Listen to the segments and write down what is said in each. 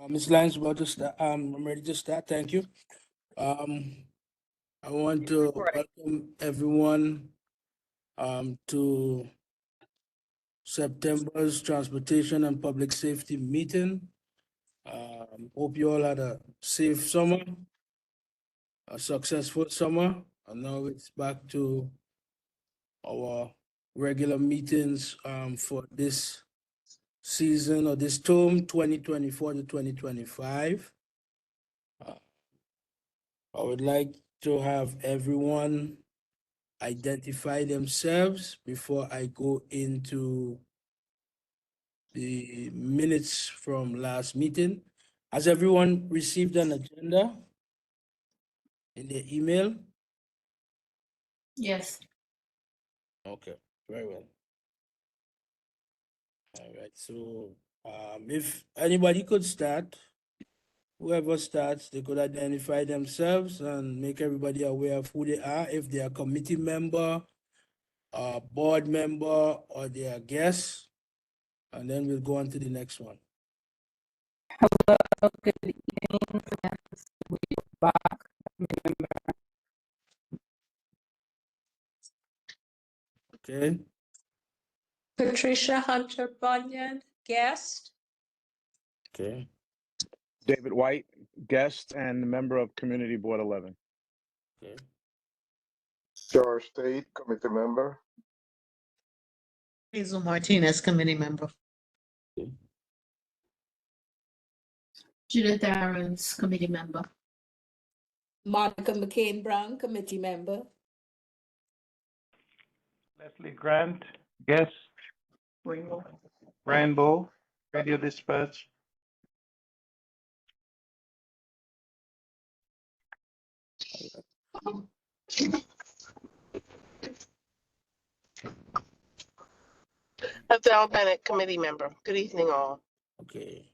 Ms. Lyons, about to start. I'm ready to start. Thank you. Um, I want to welcome everyone to September's Transportation and Public Safety meeting. Hope you all had a safe summer, a successful summer, and now it's back to our regular meetings for this season or this term, 2024 to 2025. I would like to have everyone identify themselves before I go into the minutes from last meeting. Has everyone received an agenda in their email? Yes. Okay, very well. All right, so if anybody could start, whoever starts, they could identify themselves and make everybody aware of who they are, if they are a committee member, a board member, or they are guests, and then we'll go on to the next one. Good evening. Back. Okay, Patricia Hunter Bunyan, guest. okay, David White, guest and member of Community Board 11. okay, George State, committee member. Hazel Martinez, committee member. Judith Aaron's committee member. Monica McCain Brown, committee member. Leslie Grant, guest. Rainbow, Radio Dispatch. Adele Bennett, committee member. Good evening, all. okay.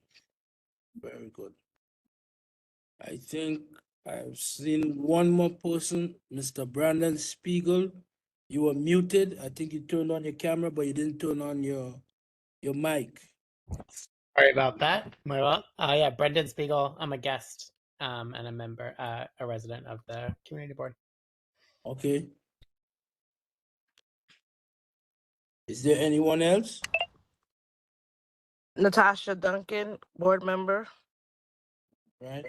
Very good. I think I've seen one more person, Mr. Brandon Spiegel. You were muted. I think you turned on your camera, but you didn't turn on your mic. Sorry about that. Yeah, Brendan Spiegel. I'm a guest and a member, a resident of the community board. Okay. Is there anyone else? Natasha Duncan, board member. Right.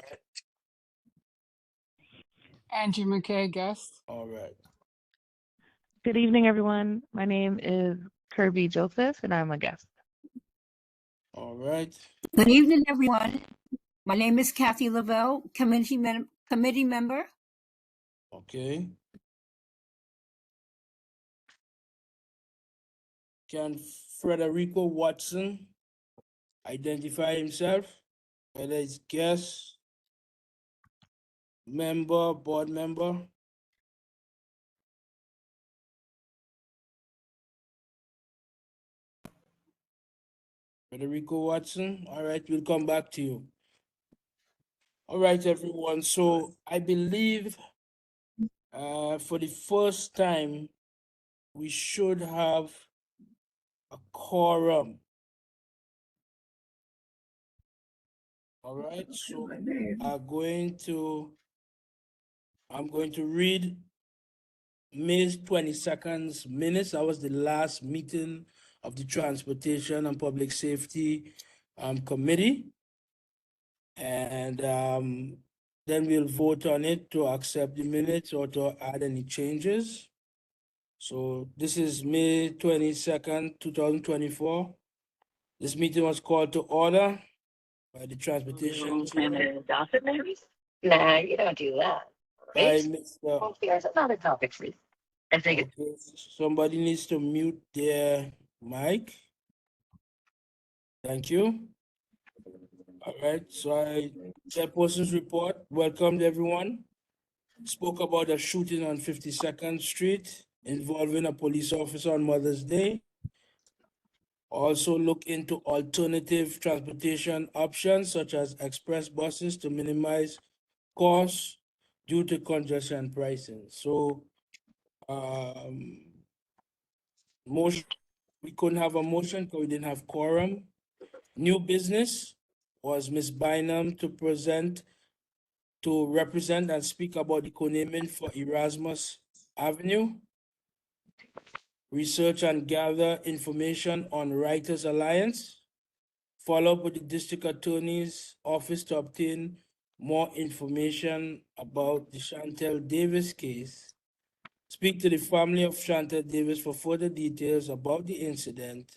Andrew McKay, guest. All right. Good evening, everyone. My name is Kirby Joseph, and I'm a guest. All right. Good evening, everyone. My name is Kathy Lavelle, committee member. Okay. Can Frederico Watson identify himself, whether it's guest, member, board member? Federico Watson, all right, we'll come back to you. All right, everyone, so I believe for the first time, we should have a quorum. All right, so I'm going to read May 22nd's minutes. That was the last meeting of the Transportation and Public Safety Committee. And then we'll vote on it to accept the minutes or to add any changes. So this is May 22nd, 2024. This meeting was called to order by the Transportation. Nah, you don't do that. By Right? Mr. There's another topic for you. I think Okay, somebody needs to mute their mic. Thank you. All right, so chairperson's report, welcomed everyone. Spoke about a shooting on 52nd Street involving a police officer on Mother's Day. Also look into alternative transportation options such as express buses to minimize costs due to congestion pricing. So motion, we couldn't have a motion because we didn't have quorum. New business, was Ms. Bynum to represent and speak about the co-naming for Erasmus Avenue. Research and gather information on Writers Alliance. Follow up with the district attorney's office to obtain more information about the Chantel Davis case. Speak to the family of Chantel Davis for further details about the incident.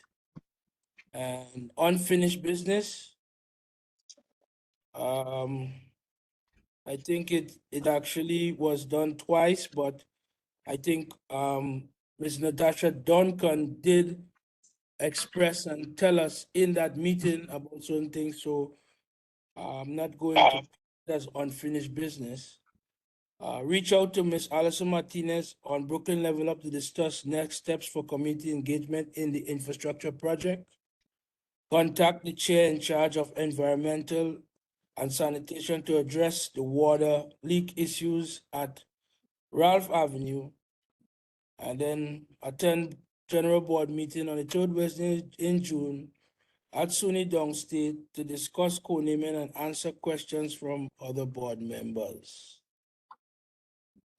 And unfinished business. I think it actually was done twice, but I think Ms. Natasha Duncan did express and tell us in that meeting about certain things, so I'm not going to put that as unfinished business. Reach out to Ms. Alison Martinez on Brooklyn Level Up to discuss next steps for community engagement in the infrastructure project. Contact the chair in charge of environmental and sanitation to address the water leak issues at Ralph Avenue. And then attend general board meeting on the third Wednesday in June at SUNY Downstate to discuss co-naming and answer questions from other board members.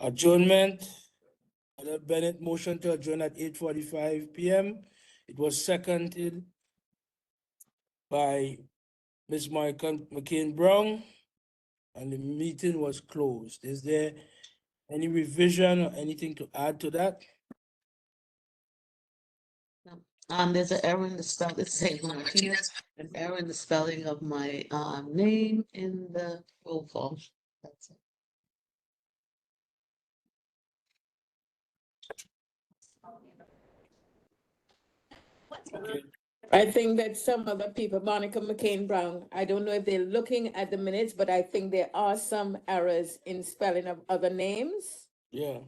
Adjournment. Adel Bennett motion to adjourn at 8:45 p.m. It was seconded by Ms. Monica McCain Brown, and the meeting was closed. Is there any revision or anything to add to that? There's an error in the spelling, it's St. Martinez, an error in the spelling of my name in the roll call. That's it. Okay. I think that some other people, Monica McCain Brown, I don't know if they're looking at the minutes, but I think there are some errors in spelling of other names. Yeah.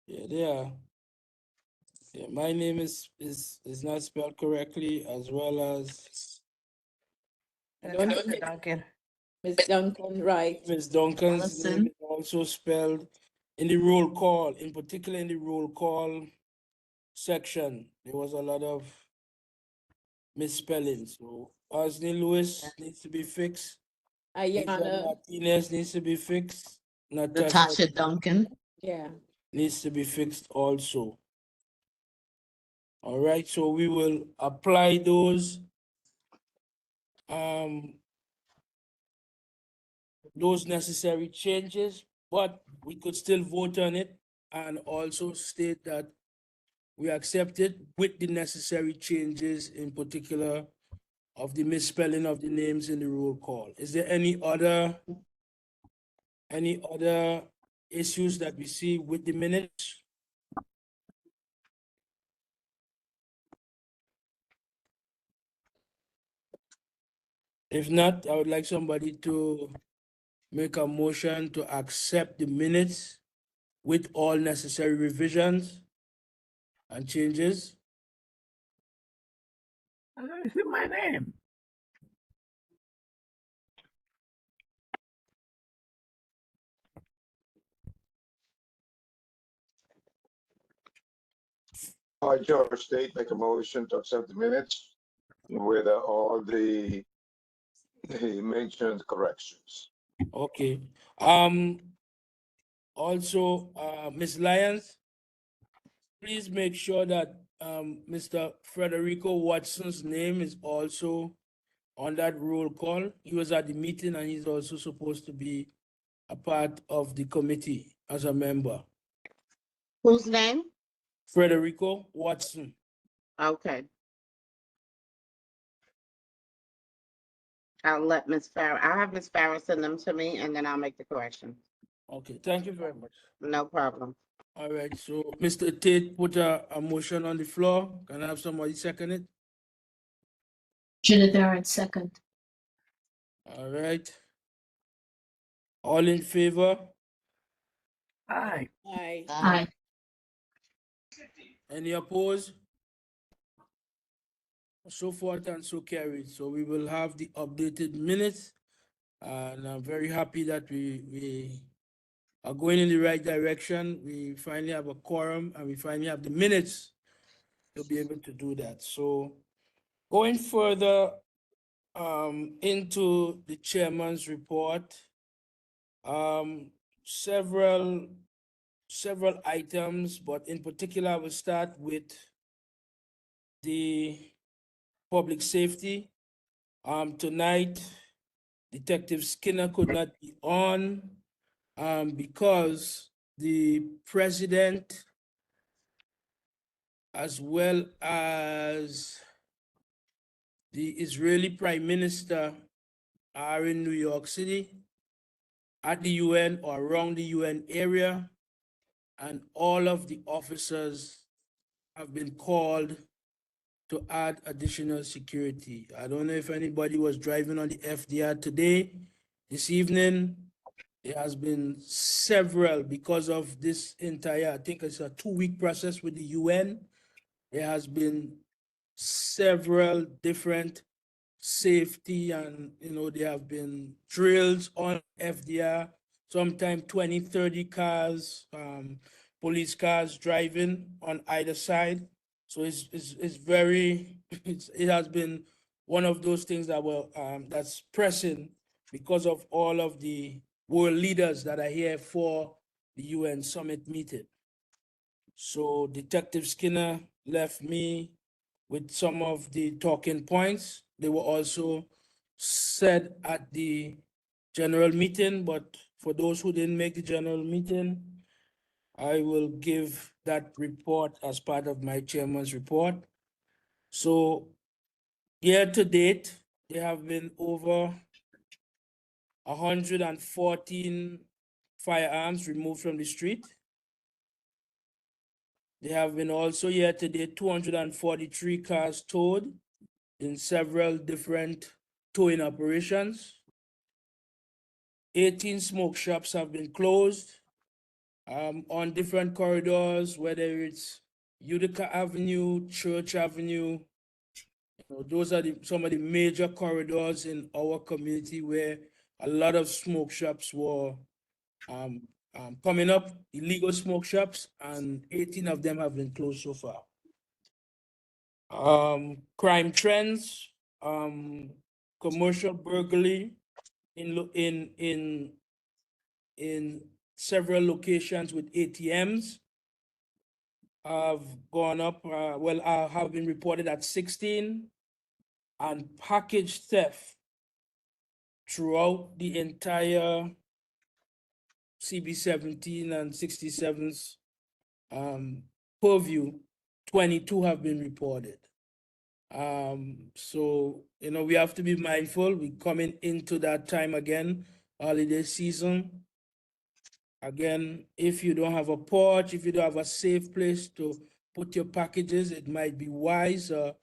Yeah, they are. Yeah, my name is not spelled correctly, as well as I don't know Mr. if Duncan. Ms. Duncan, right? Ms. Duncan's name Allison. is also spelled in the roll call, in particular in the roll call section. There was a lot of misspelling. So Osney Lewis needs to be fixed. Lisa Ayana, Martinez needs to be fixed. Natasha Duncan. yeah. needs to be fixed also. All right, so we will apply those necessary changes, but we could still vote on it and also state that we accept it with the necessary changes, in particular of the misspelling of the names in the roll call. Is there any other issues that we see with the minutes? If not, I would like somebody to make a motion to accept the minutes with all necessary revisions and changes. I don't see my name. I, George State, make a motion to accept the minutes with all the mentioned corrections. Okay. Also, Ms. Lyons, please make sure that Mr. Federico Watson's name is also on that roll call. He was at the meeting and he's also supposed to be a part of the committee as a member. Whose name? Federico Watson. Okay. I'll let Ms. Farrow, I'll have Ms. Farrow send them to me and then I'll make the correction. Okay, thank you very much. No problem. All right, so Mr. Tate put a motion on the floor. Can I have somebody second it? Judith second. All right. All in favor? Aye. Aye. Aye. Any opposed? So forth and so carried. So we will have the updated minutes. And I'm very happy that we are going in the right direction. We finally have a quorum and we finally have the minutes to be able to do that. So going further into the chairman's report. Several items, but in particular, I will start with the public safety. Tonight, Detective Skinner could not be on because the president, as well as the Israeli Prime Minister, are in New York City at the UN or around the UN area, and all of the officers have been called to add additional security. I don't know if anybody was driving on the FDR today, this evening. There has been several, because of this entire, I think it's a 2-week process with the UN. There has been several different safety, and there have been drills on FDR, sometimes 20, 30 cars, police cars driving on either side. So it's very, it has been one of those things that that's pressing because of all of the world leaders that are here for the UN summit meeting. So Detective Skinner left me with some of the talking points. They were also said at the general meeting, but for those who didn't make the general meeting, I will give that report as part of my chairman's report. So year to date, there have been over 114 firearms removed from the street. There have been also year to date 243 cars towed in several different towing operations. 18 smoke shops have been closed on different corridors, whether it's Utica Avenue, Church Avenue. Those are some of the major corridors in our community where a lot of smoke shops were coming up, illegal smoke shops, and 18 of them have been closed so far. Crime trends, commercial burglary in several locations with ATMs have gone up, have been reported at 16, and package theft throughout the entire CB17 and 67's purview, 22 have been reported. So, we have to be mindful. We're coming into that time again, holiday season. Again, if you don't have a porch, if you don't have a safe place to put your packages, it might be wiser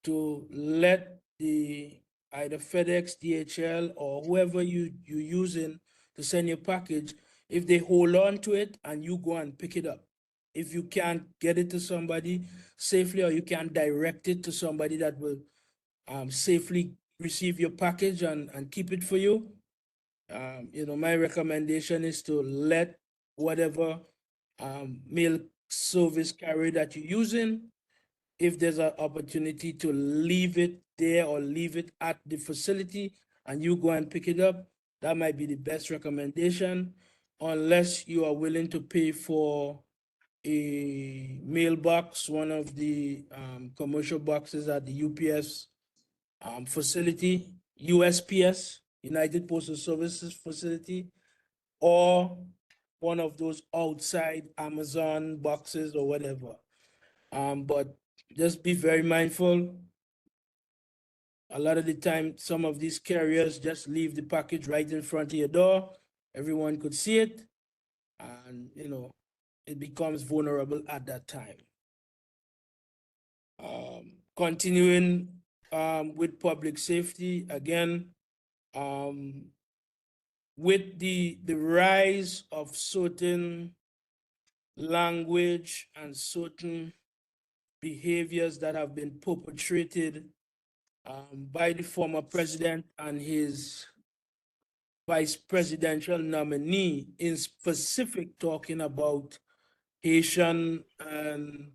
to let either FedEx, DHL, or whoever you're using to send your package, if they hold on to it and you go and pick it up. If you can't get it to somebody safely, or you can't direct it to somebody that will safely receive your package and keep it for you, my recommendation is to let whatever mail service carrier that you're using, if there's an opportunity to leave it there or leave it at the facility and you go and pick it up, that might be the best recommendation, unless you are willing to pay for a mailbox, one of the commercial boxes at the UPS facility, USPS, United Postal Services facility, or one of those outside Amazon boxes or whatever. But just be very mindful. A lot of the time, some of these carriers just leave the package right in front of your door. Everyone could see it, and it becomes vulnerable at that time. Continuing with public safety, again, with the rise of certain language and certain behaviors that have been perpetrated by the former president and his vice presidential nominee, in specific talking about Haitian and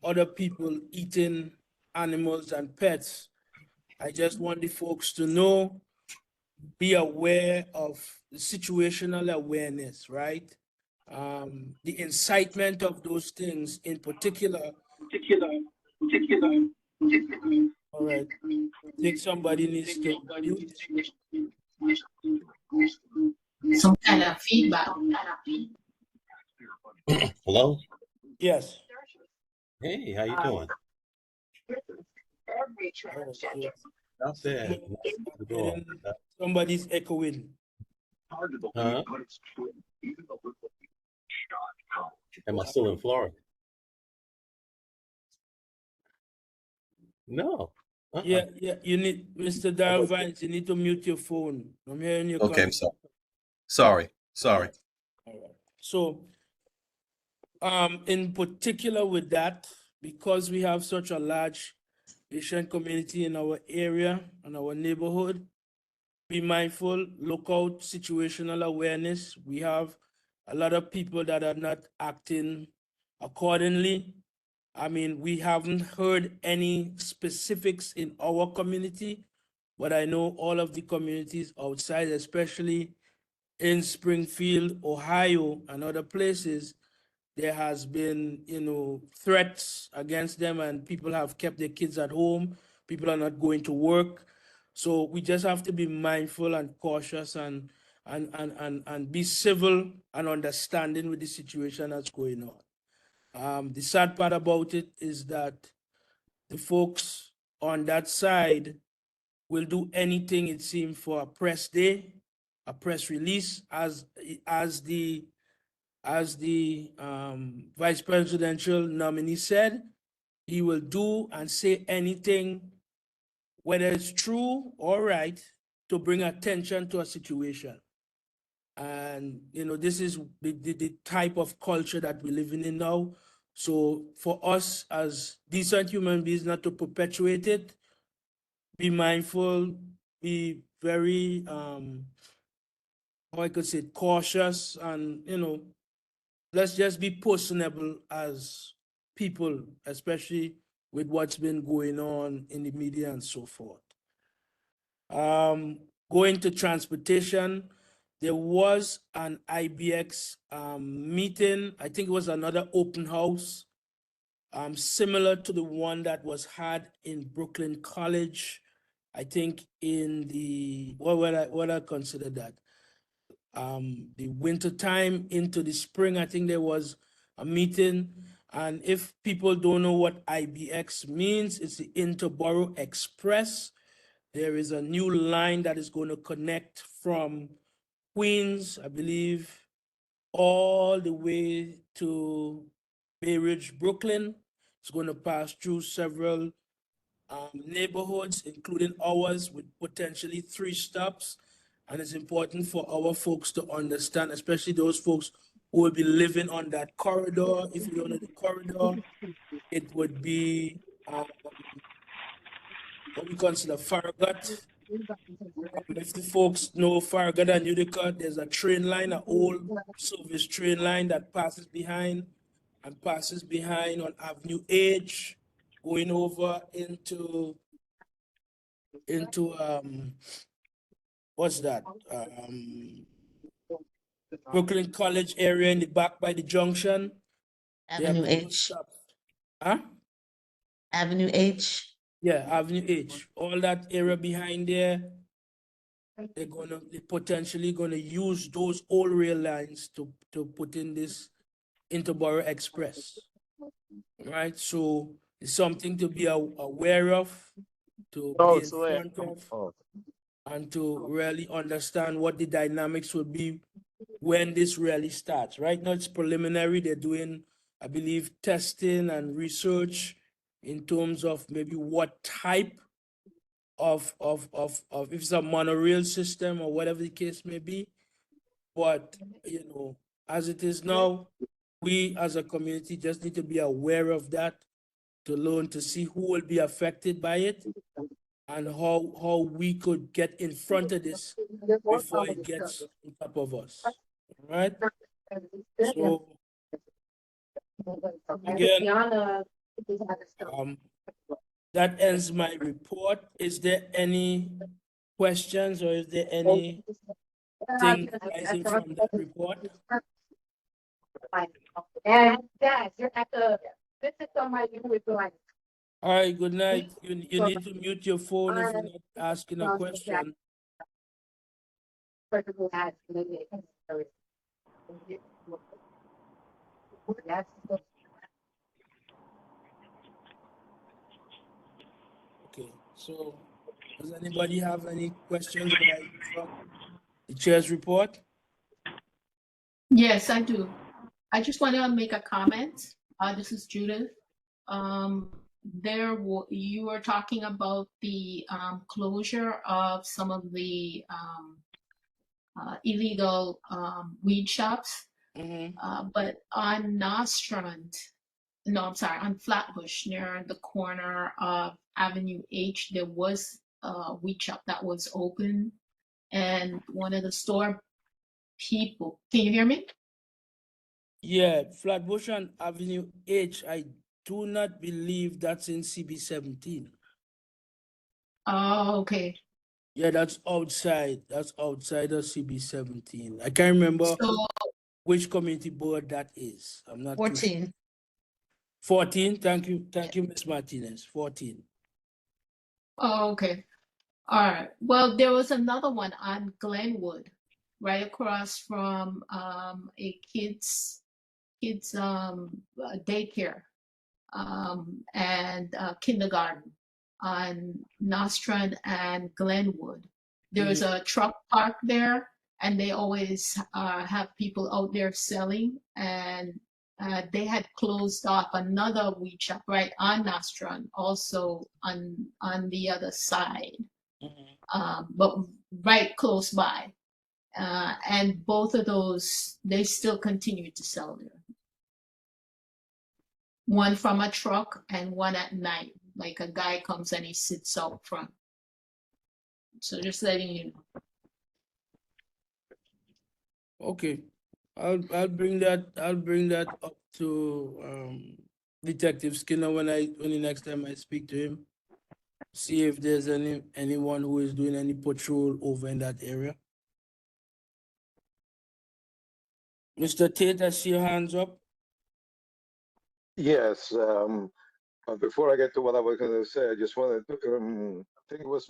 other people eating animals and pets. I just want the folks to know, be aware of the situational awareness, right? The incitement of those things in particular. All right. I think somebody needs to mute. Some kind of feedback. Hello? Yes. Hey, how you doing? Oh, so Not bad. Not at all. somebody's echoing. Huh? Am I still in Florida? No. Yeah, you need, Mr. Darrell Vines, you need to mute your phone. I'm hearing you. Okay, I'm sorry. Sorry. All right. So, in particular with that, because we have such a large Asian community in our area and our neighborhood, be mindful, look out, situational awareness. We have a lot of people that are not acting accordingly. I mean, we haven't heard any specifics in our community, but I know all of the communities outside, especially in Springfield, Ohio, and other places, there has been, threats against them, and people have kept their kids at home. People are not going to work. So we just have to be mindful and cautious and be civil and understanding with the situation that's going on. The sad part about it is that the folks on that side will do anything, it seems, for a press day, a press release, as the vice presidential nominee said. He will do and say anything, whether it's true or right, to bring attention to a situation. And, this is the type of culture that we're living in now. So for us as decent human beings not to perpetuate it, be mindful, be very, how I could say, cautious, and, let's just be personable as people, especially with what's been going on in the media and so forth. Going to transportation, there was an IBX meeting. I think it was another open house, similar to the one that was had in Brooklyn College. I think in the, what I consider that? The winter time into the spring, I think there was a meeting. And if people don't know what IBX means, it's the Interborough Express. There is a new line that is going to connect from Queens, I believe, all the way to Bay Ridge, Brooklyn. It's going to pass through several neighborhoods, including ours, with potentially 3 stops. And it's important for our folks to understand, especially those folks who will be living on that corridor. If you don't know the corridor, it would be what we consider Farragut. If the folks know Farragut and Utica, there's a train line, an old service train line that passes behind on Avenue H, going over into what's that? Brooklyn College area in the back by the junction. Avenue H. Huh? Avenue H. Yeah, Avenue H. All that area behind there, they're potentially gonna use those old rail lines to put in this Interborough Express. Right? So it's something to be aware of, to be in front of, and to really understand what the dynamics will be when this really starts. Right now it's preliminary. They're doing, I believe, testing and research in terms of maybe what type of if it's a monorail system or whatever the case may be. But, as it is now, we as a community just need to be aware of that, to learn to see who will be affected by it and how we could get in front of this before it gets on top of us. All right? So, again, That ends my report. Is there any questions or is there anything arising from that report? Dad, you're at the, this is on my with line. All right, good night. You need to mute your phone if you're not asking a question. Okay, so does anybody have any questions arising from the chair's report? Yes, I do. I just want to make a comment. This is Judith. You were talking about the closure of some of the illegal weed shops, but on Nostrand, no, I'm sorry, on Flatbush near the corner of Avenue H, there was a weed shop that was open, and one of the store people, can you hear me? Yeah, Flatbush on Avenue H, I do not believe that's in CB 17. Oh, okay. Yeah, that's outside. That's outside of CB 17. I can't remember which community board that is. I'm not 14. too 14. Thank you, Ms. Martinez. 14. Oh, okay. All right. Well, there was another one on Glenwood, right across from a kids daycare and kindergarten on Nostrand and Glenwood. There's a truck park there, and they always have people out there selling, and they had closed off another weed shop right on Nostrand, also on the other side, but right close by. And both of those, they still continue to sell there. One from a truck and one at night, like a guy comes and he sits out front. So just letting you know. Okay, I'll bring that up to Detective Skinner when the next time I speak to him. See if there's anyone who is doing any patrol over in that area. Mr. Tate, I see your hands up. Yes, before I get to what I was going to say, I just wanted to, I think it was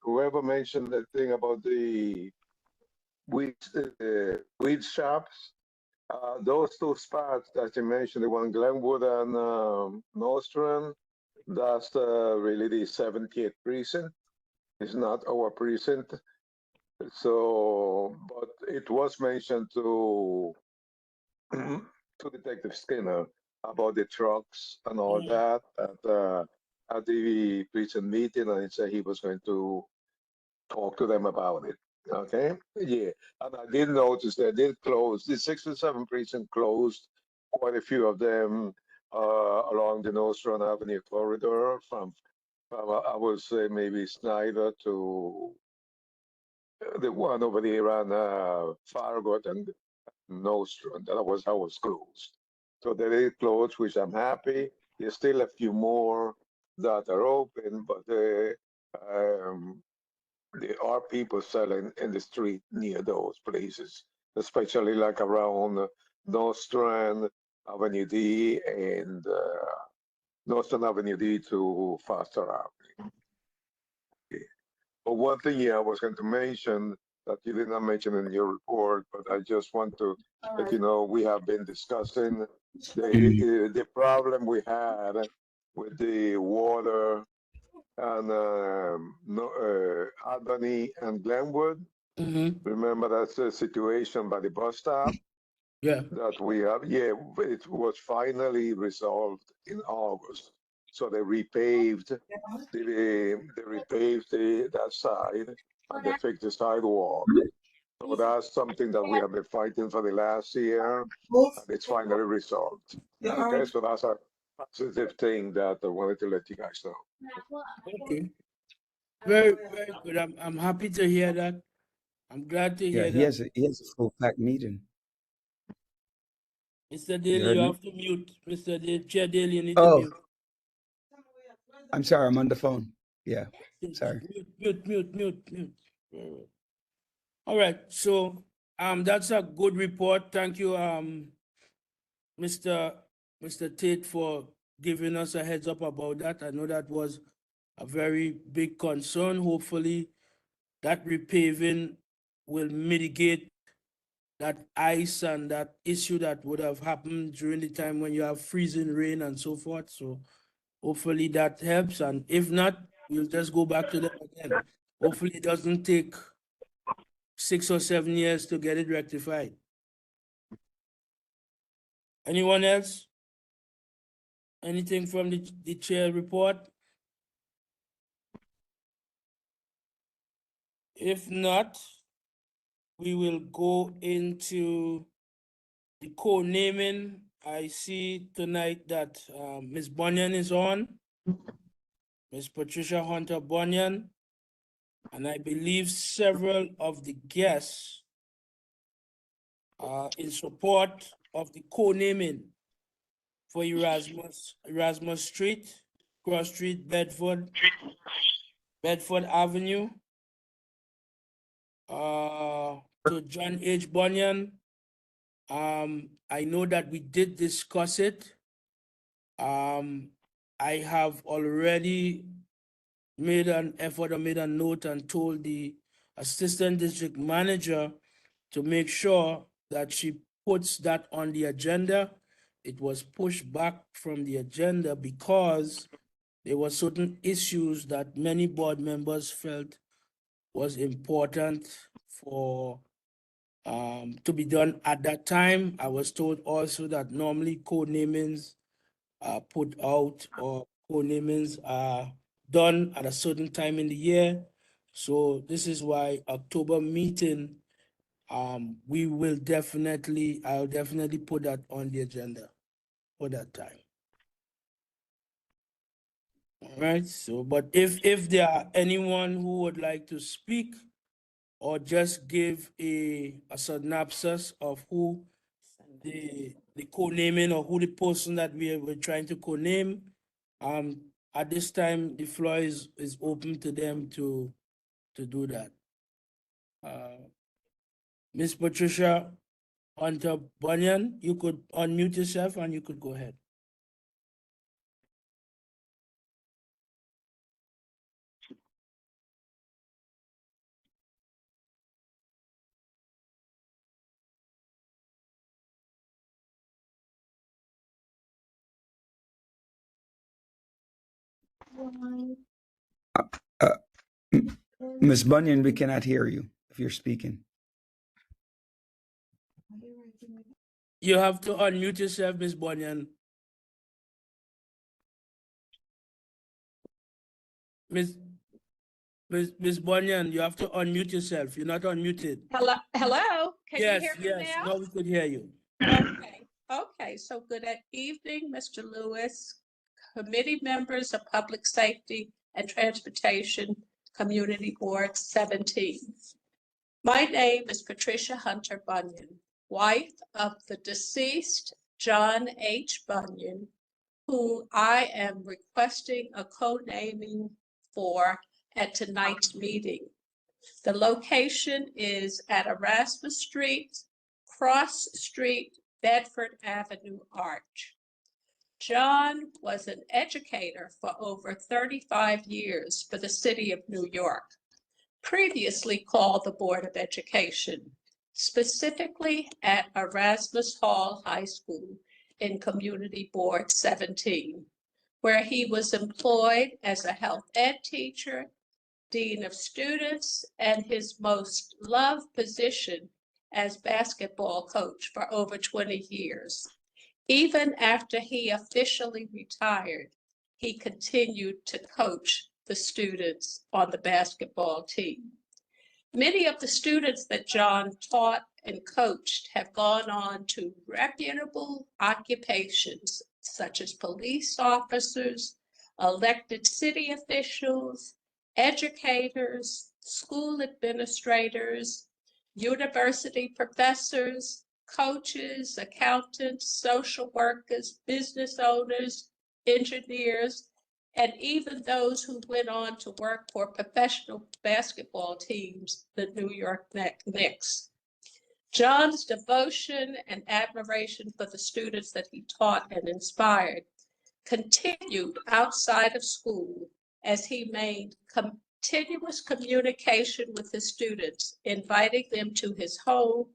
whoever mentioned the thing about the weed shops. Those two spots that you mentioned, the one Glenwood and Nostrand, that's really the 70th precinct. It's not our precinct. So, but it was mentioned to Detective Skinner about the trucks and all that at the precinct meeting, and he said he was going to talk to them about it. Okay, yeah, and I did notice they did close the 67 precinct closed quite a few of them along the Nostrand Avenue corridor from I would say maybe Snyder to the one over there around Farragut and Nostrand. That was how it was closed. So they did close, which I'm happy. There's still a few more that are open, but there are people selling in the street near those places, especially like around Nostrand Avenue D and Nostrand Avenue D to Foster Avenue. Okay. But one thing I was going to mention that you did not mention in your report, but I just want to let you know we have been discussing the problem we had with the water and Albany and Glenwood. Remember that's the situation by the bus stop? Yeah. That we have, yeah, it was finally resolved in August. So they repaved, that side and they fixed the sidewalk. So that's something that we have been fighting for the last year, and it's finally resolved. Okay, so that's a positive thing that I wanted to let you guys know. Okay. Very, very good. I'm happy to hear that. I'm glad to hear Yeah, that. he has a full pack meeting. Mr. Daly, heard you me? have to mute. Mr. Chair Daly, you need to Oh, mute. I'm sorry, I'm on the phone. Yeah, sorry. Mute. All right, so that's a good report. Thank you, Mr. Tate, for giving us a heads up about that. I know that was a very big concern. Hopefully, that repaving will mitigate that ice and that issue that would have happened during the time when you have freezing rain and so forth. So hopefully that helps. And if not, we'll just go back to them again. Hopefully it doesn't take 6 or 7 years to get it rectified. Anyone else? Anything from the chair report? If not, we will go into the co-naming. I see tonight that Ms. Bunyan is on, Ms. Patricia Hunter Bunyan, and I believe several of the guests are in support of the co-naming for Erasmus Street, Cross Street, Bedford Avenue, to John H. Bunyan. I know that we did discuss it. I have already made an effort or made a note and told the assistant district manager to make sure that she puts that on the agenda. It was pushed back from the agenda because there were certain issues that many board members felt was important for to be done at that time. I was told also that normally co-namings are put out or co-namings are done at a certain time in the year. So this is why October meeting, I'll definitely put that on the agenda for that time. All right, so, but if there are anyone who would like to speak or just give a synopsis of who the co-naming or who the person that we're trying to co-name, at this time, the floor is open to them to do that. Ms. Patricia Hunter Bunyan, you could unmute yourself and you could go ahead. Ms. Bunyan, we cannot hear you if you're speaking. You have to unmute yourself, Ms. Bunyan. Ms. Bunyan, you have to unmute yourself. You're not unmuted. Hello. Can Yes, you hear me yes. now? Now we could hear you. Okay. So good evening, Mr. Lewis, committee members of Public Safety and Transportation Community Board 17. My name is Patricia Hunter Bunyan, wife of the deceased John H. Bunyan, who I am requesting a co-naming for at tonight's meeting. The location is at Erasmus Street, Cross Street, Bedford Avenue Arch. John was an educator for over 35 years for the city of New York, previously called the Board of Education, specifically at Erasmus Hall High School in Community Board 17, where he was employed as a health ed teacher, dean of students, and his most loved position as basketball coach for over 20 years. Even after he officially retired, he continued to coach the students on the basketball team. Many of the students that John taught and coached have gone on to reputable occupations such as police officers, elected city officials, educators, school administrators, university professors, coaches, accountants, social workers, business owners, engineers, and even those who went on to work for professional basketball teams, the New York Knicks. John's devotion and admiration for the students that he taught and inspired continued outside of school as he made continuous communication with his students, inviting them to his home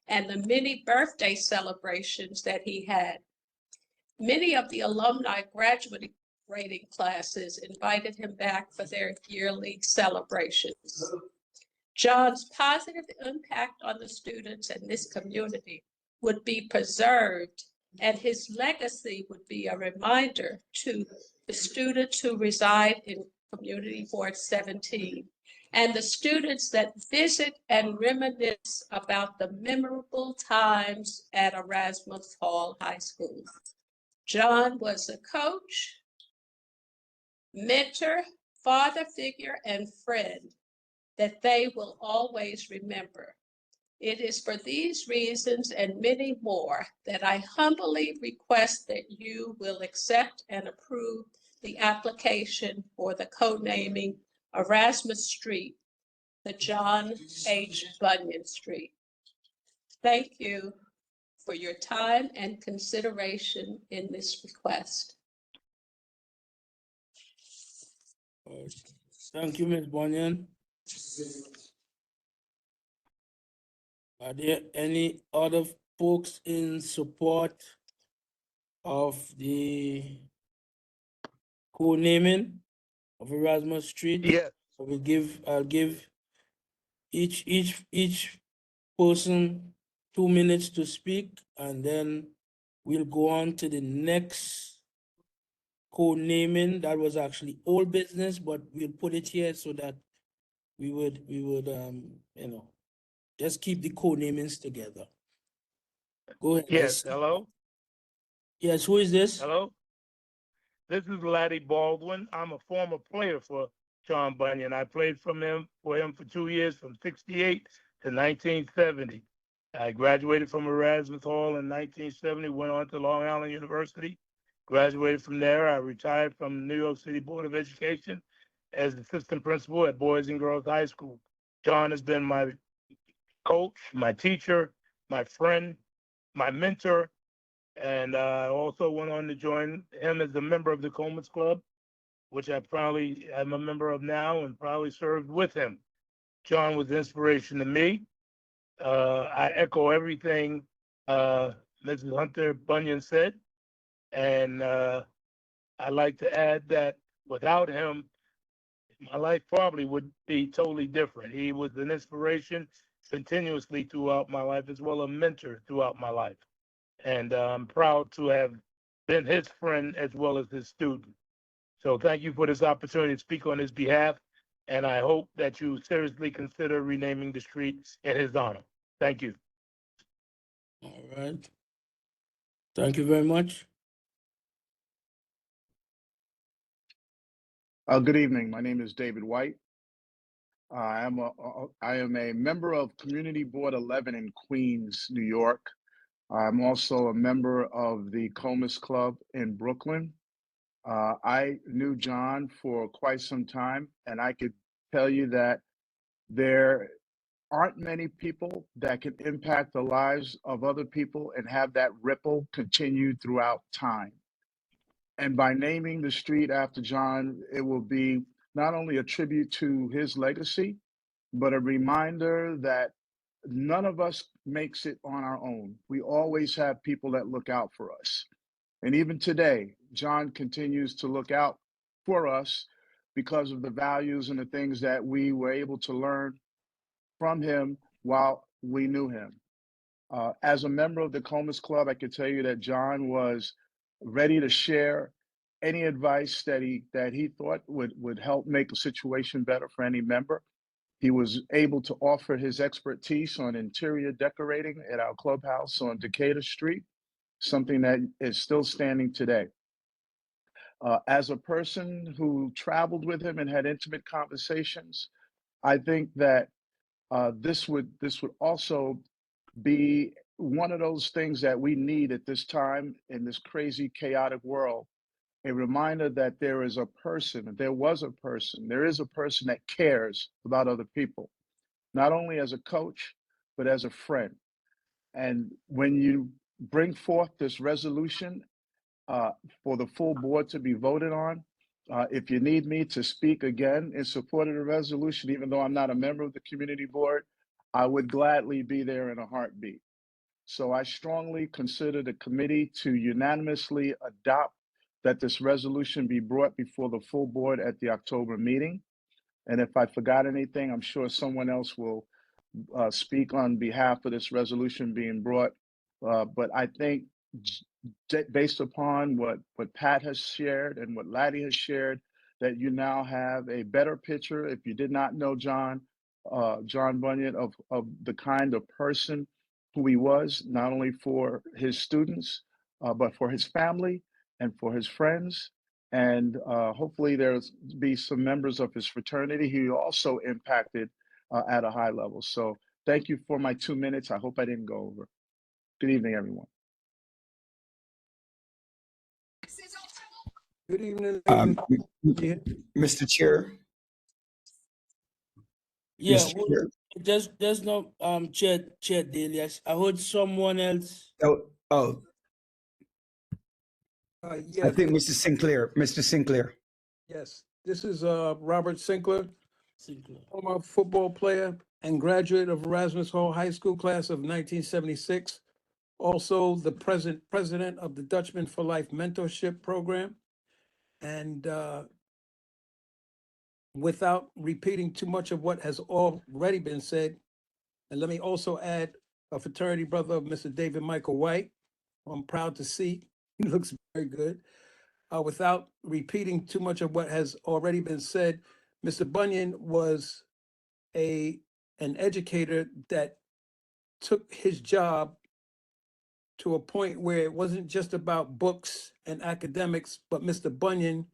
and the many birthday celebrations that he had. Many of the alumni graduating classes invited him back for their yearly celebrations. John's positive impact on the students and this community would be preserved, and his legacy would be a reminder to the students who reside in Community Board 17 and the students that visit and reminisce about the memorable times at Erasmus Hall High School. John was a coach, mentor, father figure, and friend that they will always remember. It is for these reasons and many more that I humbly request that you will accept and approve the application for the co-naming Erasmus Street, the John H. Bunyan Street. Thank you for your time and consideration in this request. Thank you, Ms. Bunyan. Are there any other folks in support of the co-naming of Erasmus Street? Yes. I'll give each person 2 minutes to speak, and then we'll go on to the next co-naming. That was actually old business, but we'll put it here so that we would just keep the co-namings together. Go ahead. Yes. Hello. Yes, who is this? Hello. This is Laddie Baldwin. I'm a former player for John Bunyan. I played for him for 2 years, from '68 to 1970. I graduated from Erasmus Hall in 1970, went on to Long Island University, graduated from there. I retired from New York City Board of Education as assistant principal at Boys and Girls High School. John has been my coach, my teacher, my friend, my mentor, and I also went on to join him as a member of the Coleman's Club, which I probably am a member of now and probably served with him. John was inspiration to me. I echo everything Mrs. Hunter Bunyan said, and I'd like to add that without him, my life probably would be totally different. He was an inspiration continuously throughout my life, as well as a mentor throughout my life. And I'm proud to have been his friend as well as his student. So thank you for this opportunity to speak on his behalf. And I hope that you seriously consider renaming the street in his honor. Thank you. All right. Thank you very much. Good evening. My name is David White. I am a member of Community Board 11 in Queens, New York. I'm also a member of the Comus Club in Brooklyn. I knew John for quite some time, and I could tell you that there aren't many people that can impact the lives of other people and have that ripple continue throughout time. And by naming the street after John, it will be not only a tribute to his legacy, but a reminder that none of us makes it on our own. We always have people that look out for us. And even today, John continues to look out for us because of the values and the things that we were able to learn from him while we knew him. As a member of the Comus Club, I can tell you that John was ready to share any advice that he thought would help make a situation better for any member. He was able to offer his expertise on interior decorating at our clubhouse on Decatur Street, something that is still standing today. As a person who traveled with him and had intimate conversations, I think that this would also be one of those things that we need at this time in this crazy, chaotic world, a reminder that there is a person, there is a person that cares about other people, not only as a coach, but as a friend. And when you bring forth this resolution for the full board to be voted on, if you need me to speak again in support of the resolution, even though I'm not a member of the community board, I would gladly be there in a heartbeat. So I strongly consider the committee to unanimously adopt that this resolution be brought before the full board at the October meeting. And if I forgot anything, I'm sure someone else will speak on behalf of this resolution being brought. But I think based upon what Pat has shared and what Laddie has shared, that you now have a better picture, if you did not know John Bunyan, of the kind of person who he was, not only for his students, but for his family and for his friends. And hopefully there'll be some members of his fraternity he also impacted at a high level. So thank you for my 2 minutes. I hope I didn't go over. Good evening, everyone. Good evening. Mr. Chair. Yeah, Mr. Chair. there's no Chair Daly. I heard someone else. Oh. Yes. I think Mr. Sinclair. Yes, this is Robert Sinclair, former football player and graduate of Erasmus Hall High School class of 1976. Also the president of the Dutchman for Life Mentorship Program. And without repeating too much of what has already been said, and let me also add a fraternity brother of Mr. David Michael White, who I'm proud to see. He looks very good. Without repeating too much of what has already been said, Mr. Bunyan was an educator that took his job to a point where it wasn't just about books and academics, but Mr. Bunyan,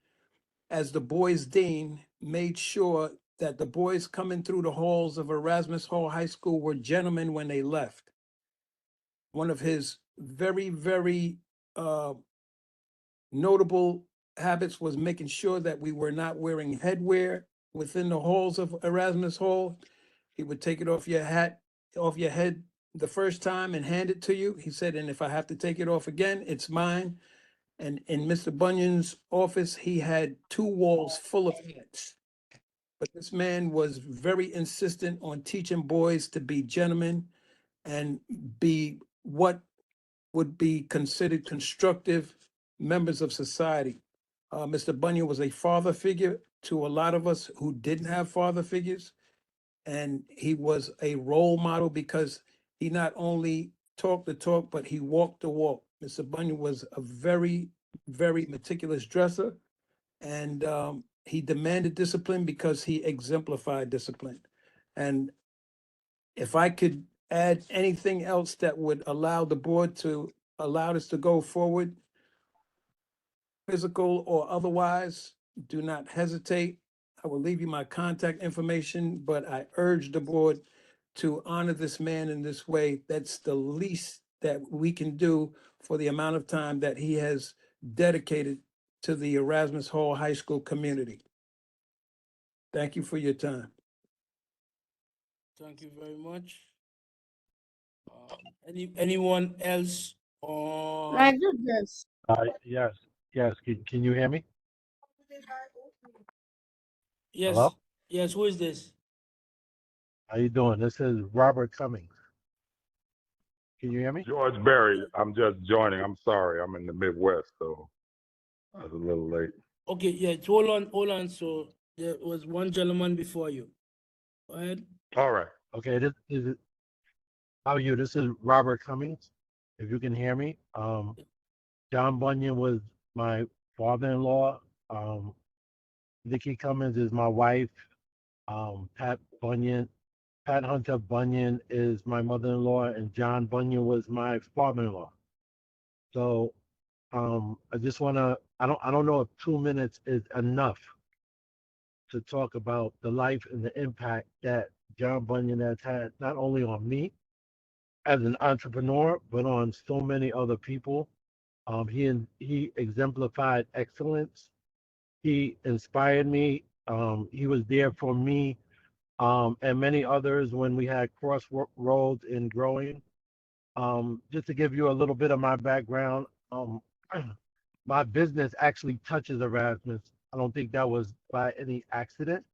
as the boys' dean, made sure that the boys coming through the halls of Erasmus Hall High School were gentlemen when they left. One of his very, very notable habits was making sure that we were not wearing headwear within the halls of Erasmus Hall. He would take it off your head the first time and hand it to you. He said, and if I have to take it off again, it's mine. And in Mr. Bunyan's office, he had 2 walls full of hats. But this man was very insistent on teaching boys to be gentlemen and be what would be considered constructive members of society. Mr. Bunyan was a father figure to a lot of us who didn't have father figures. And he was a role model because he not only talked the talk, but he walked the walk. Mr. Bunyan was a very, very meticulous dresser, and he demanded discipline because he exemplified discipline. And if I could add anything else that would allow the board to allow this to go forward, physical or otherwise, do not hesitate. I will leave you my contact information, but I urge the board to honor this man in this way. That's the least that we can do for the amount of time that he has dedicated to the Erasmus Hall High School community. Thank you for your time. Thank you very much. Anyone else on? Yes. Can you hear me? Yes. Hello? Yes. Who is this? How you doing? This is Robert Cummings. Can you hear me? George Berry. I'm just joining. I'm sorry. I'm in the Midwest, so I was a little late. Okay. Yeah. Hold on. So there was one gentleman before you. Go ahead. All right. Okay. This is how are you? This is Robert Cummings. If you can hear me, John Bunyan was my father-in-law. Nikki Cummings is my wife. Pat Hunter Bunyan is my mother-in-law, and John Bunyan was my father-in-law. So I just wanna, I don't know if 2 minutes is enough to talk about the life and the impact that John Bunyan has had, not only on me as an entrepreneur, but on so many other people. He exemplified excellence. He inspired me. He was there for me and many others when we had crossroads in growing. Just to give you a little bit of my background, my business actually touches Erasmus. I don't think that was by any accident.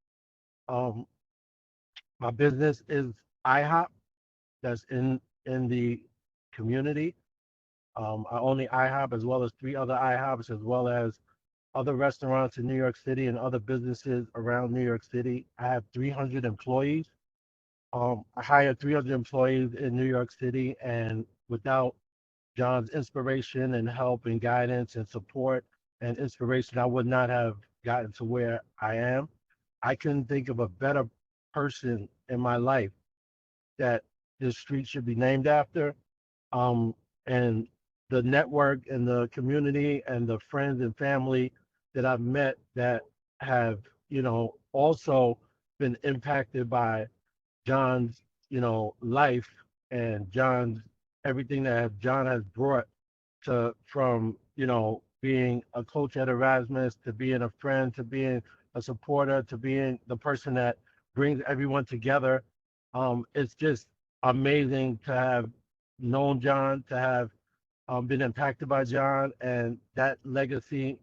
My business is IHOP, that's in the community. I own the IHOP as well as 3 other IHOPs, as well as other restaurants in New York City and other businesses around New York City. I have 300 employees. I hired 300 employees in New York City, and without John's inspiration and help and guidance and support and inspiration, I would not have gotten to where I am. I couldn't think of a better person in my life that this street should be named after. And the network and the community and the friends and family that I've met that have, also been impacted by John's, life and John's everything that John has brought from, being a coach at Erasmus, to being a friend, to being a supporter, to being the person that brings everyone together. It's just amazing to have known John, to have been impacted by John, and that legacy.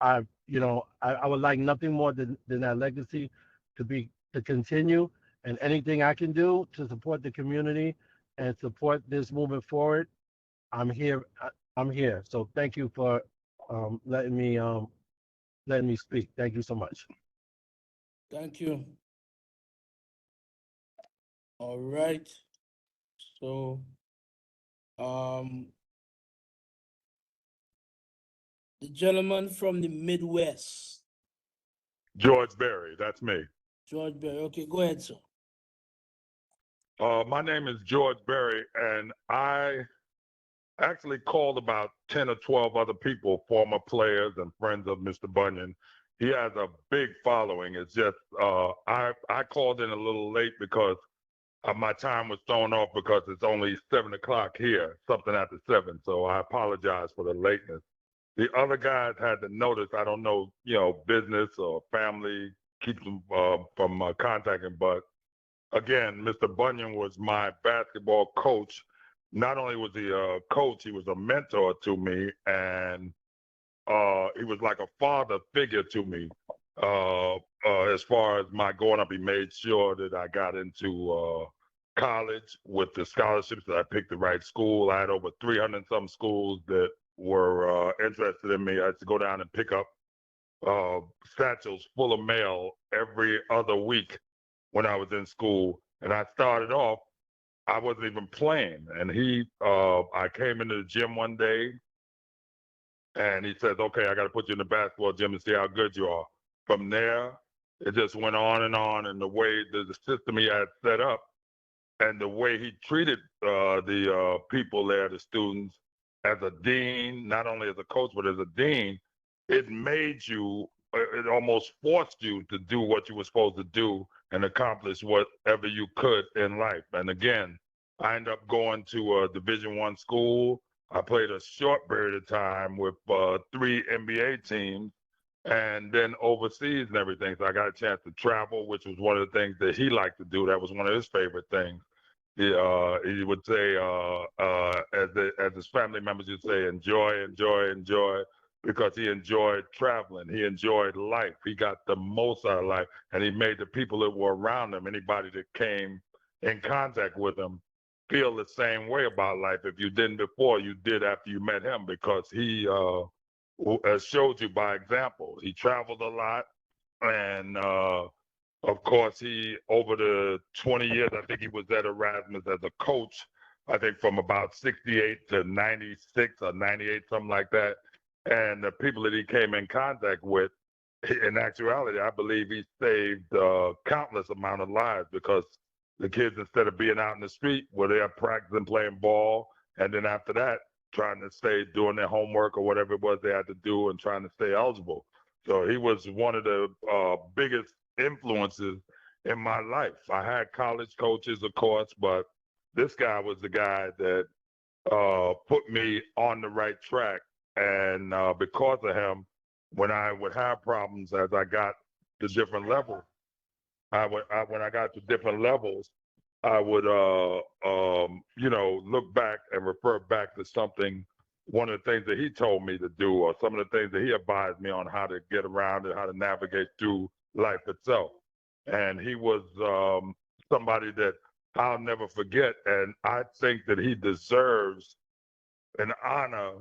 I would like nothing more than that legacy to continue, and anything I can do to support the community and support this movement forward, I'm here. I'm here. So thank you for letting me speak. Thank you so much. Thank you. All right. So, the gentleman from the Midwest, George Berry, that's me. George Berry. Okay, go ahead, sir. My name is George Berry, and I actually called about 10 or 12 other people, former players and friends of Mr. Bunyan. He has a big following. It's just, I called in a little late because my time was thrown off because it's only 7 o'clock here, something after 7. So I apologize for the lateness. The other guys had to notice, I don't know, business or family keeps them from contacting, but again, Mr. Bunyan was my basketball coach. Not only was he a coach, he was a mentor to me, and he was like a father figure to me. As far as my growing up, he made sure that I got into college with the scholarships, that I picked the right school. I had over 300 some schools that were interested in me. I had to go down and pick up satchels full of mail every other week when I was in school. And I started off, I wasn't even playing. And I came into the gym one day and he says, okay, I got to put you in the basketball gym and see how good you are. From there, it just went on. And the way the system he had set up and the way he treated the people there, the students, as a dean, not only as a coach, but as a dean, it made you, it almost forced you to do what you were supposed to do and accomplish whatever you could in life. And again, I ended up going to a Division I school. I played a short period of time with 3 NBA teams and then overseas and everything. So I got a chance to travel, which was one of the things that he liked to do. That was one of his favorite things. He would say, as his family members would say, enjoy, enjoy, enjoy, because he enjoyed traveling. He enjoyed life. He got the most out of life, and he made the people that were around him, anybody that came in contact with him, feel the same way about life. If you didn't before, you did after you met him, because he showed you by example. He traveled a lot, and of course, he, over the 20 years, I think he was at Erasmus as a coach, I think from about 68 to 96 or 98, something like that. And the people that he came in contact with, in actuality, I believe he saved countless amount of lives, because the kids, instead of being out in the street, were there practicing, playing ball, and then after that, trying to stay doing their homework or whatever it was they had to do and trying to stay eligible. So he was one of the biggest influences in my life. I had college coaches, of course, but this guy was the guy that put me on the right track. And because of him, when I would have problems as I got to different levels, when I got to different levels, I would, look back and refer back to something, one of the things that he told me to do, or some of the things that he advised me on how to get around and how to navigate through life itself. And he was somebody that I'll never forget. And I think that he deserves an honor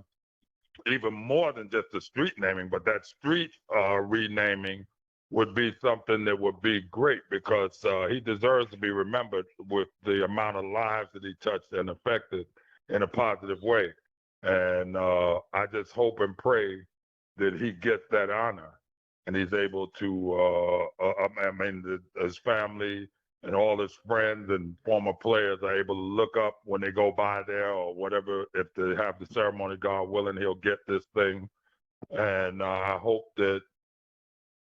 even more than just the street naming, but that street renaming would be something that would be great, because he deserves to be remembered with the amount of lives that he touched and affected in a positive way. And I just hope and pray that he gets that honor and he's able to, his family and all his friends and former players are able to look up when they go by there or whatever. If they have the ceremony, God willing, he'll get this thing. And I hope that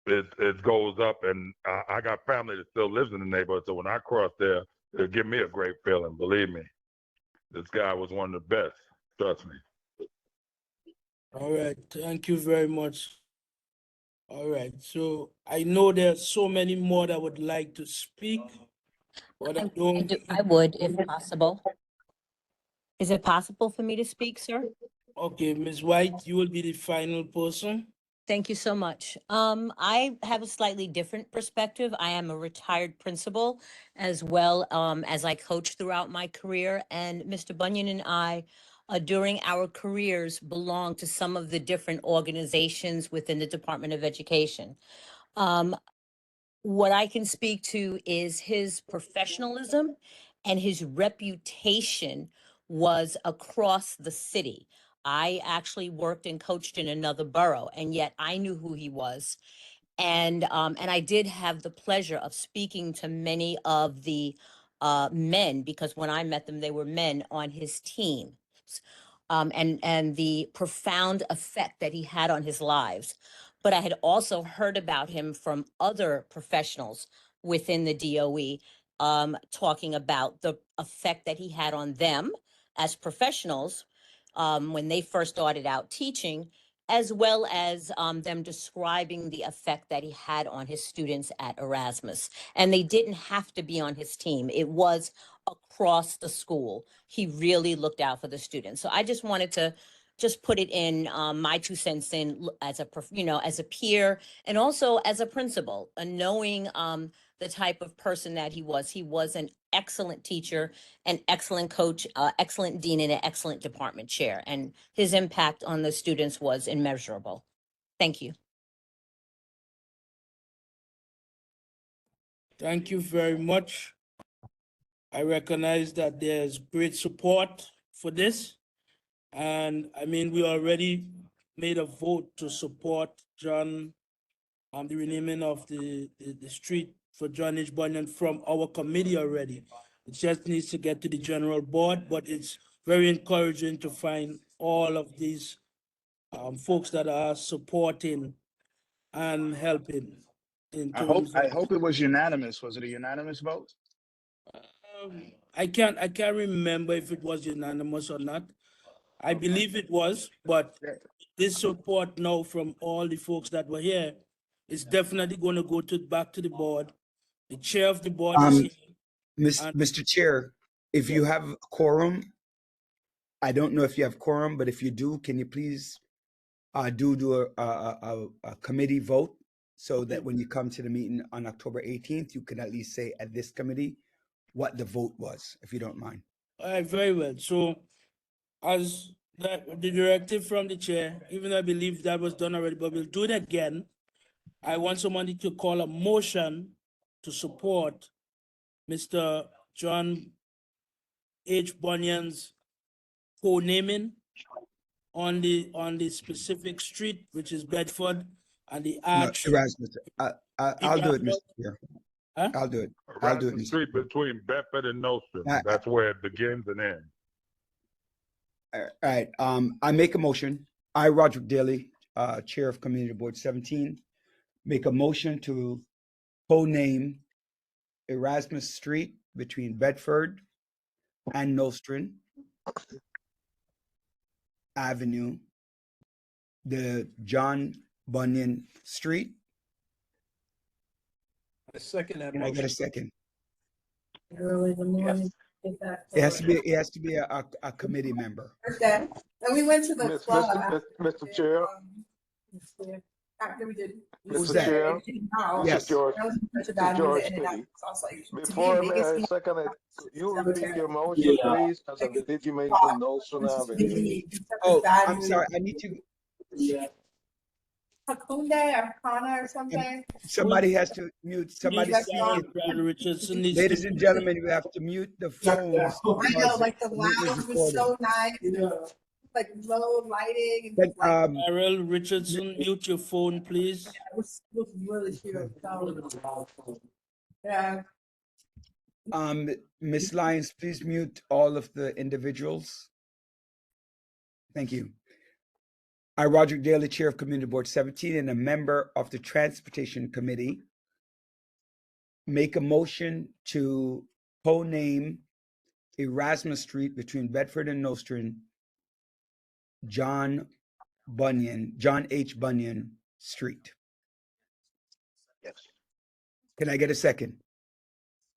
it goes up. And I got family that still lives in the neighborhood, so when I cross there, it'll give me a great feeling. Believe me, this guy was one of the best. Trust me. All right, thank you very much. All right, so I know there's so many more that would like to speak, but I don't. I would, if possible. Is it possible for me to speak, sir? Okay, Ms. White, you will be the final person. Thank you so much. I have a slightly different perspective. I am a retired principal as well as I coached throughout my career. And Mr. Bunyan and I, during our careers, belong to some of the different organizations within the Department of Education. What I can speak to is his professionalism and his reputation was across the city. I actually worked and coached in another borough, and yet I knew who he was. And I did have the pleasure of speaking to many of the men, because when I met them, they were men on his team. And the profound effect that he had on his lives. But I had also heard about him from other professionals within the DOE, talking about the effect that he had on them as professionals when they first started out teaching, as well as them describing the effect that he had on his students at Erasmus. And they didn't have to be on his team. It was across the school. He really looked out for the students. So I just wanted to just put it in my 2 cents in as as a peer and also as a principal, knowing the type of person that he was. He was an excellent teacher, an excellent coach, excellent dean, and an excellent department chair. And his impact on the students was immeasurable. Thank you. Thank you very much. I recognize that there's great support for this. And I mean, we already made a vote to support John, the renaming of the street for John H. Bunyan from our committee already. It just needs to get to the general board, but it's very encouraging to find all of these folks that are supporting and helping. I hope it was unanimous. Was it a unanimous vote? I can't remember if it was unanimous or not. I believe it was, but this support now from all the folks that were here is definitely going to go back to the board. The chair of the board is here. Mr. Chair, if you have a quorum, I don't know if you have quorum, but if you do, can you please do a committee vote so that when you come to the meeting on October 18th, you can at least say at this committee what the vote was, if you don't mind. All right, very well. So as the directive from the chair, even though I believe that was done already, but we'll do it again. I want somebody to call a motion to support Mr. John H. Bunyan's co-naming on the specific street, which is Bedford, and the arch. Erasmus, I'll do it, Mr. Chair. Huh? I'll do it. Right the street between Bedford and Nostrand. That's where it begins and ends. All right. I make a motion. I, Roderick Daly, Chair of Community Board 17, make a motion to co-name Erasmus Street between Bedford and Nostrand Avenue, the John Bunyan Street. I second that Can I get a motion. second? Early in the morning. Get back It has for to be, it has to be a committee member. Okay. And we went to the Miss- club. Mr. Chair, After we did. Who's Mr. that? Chair, No. Yes. Mr. George, That was such a Mr. bad George mood, and City. I was like, to me, Before Vegas I is second it, could you repeat cemetery. your motion, please, as I did you make from Nelson Avenue? Oh, I'm sorry. I need to. Hakunde or Kana or something. Somebody has to mute. Somebody Needs speak to it. Brad Richardson needs Ladies to. and gentlemen, we have to mute the phones. I know, because like the it is lounge was so recorded. nice, like low lighting and But, like Carol Richardson, mute your phone, please. it was really cute. So, yeah. Ms. Lyons, please mute all of the individuals. Thank you. I, Roderick Daly, Chair of Community Board 17 and a member of the Transportation Committee, make a motion to co-name Erasmus Street between Bedford and Nostrand, John H. Bunyan Street. Yes. Can I get a second?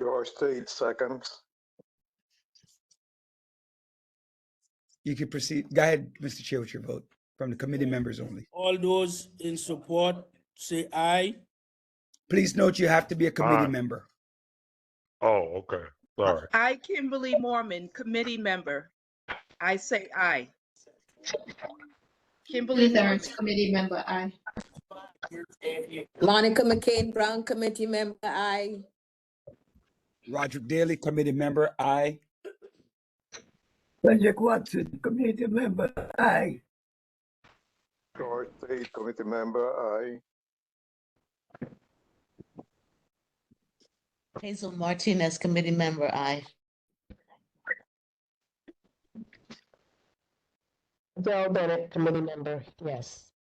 George State, seconds. You can proceed. Go ahead, Mr. Chair, with your vote from the committee members only. All those in support, say aye. Please note you have to be a committee Aye. member. Oh, okay. Sorry. I, Kimberly Mormon, committee member. I say aye. Kimberly Mormon. Lizards, committee member, aye. Monica McCain Brown, committee member, aye. Roderick Daly, committee member, aye. Frederick Watson, committee member, aye. George State, committee member, aye. Hazel Martinez, committee member, aye. Joe Bennett, committee member, yes.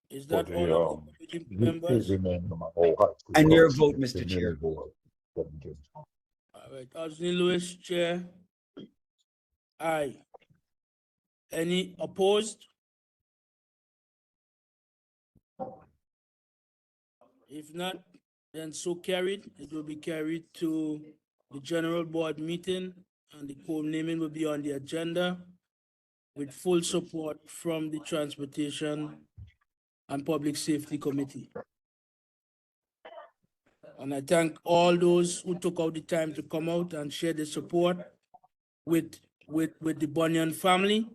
Is For that all of the committee members? And your vote, Mr. Chair. All right, Osney Lewis, Chair. Aye. Any opposed? If not, then so carried. It will be carried to the general board meeting, and the co-naming will be on the agenda with full support from the Transportation and Public Safety Committee. And I thank all those who took out the time to come out and share the support with the Bunyan family.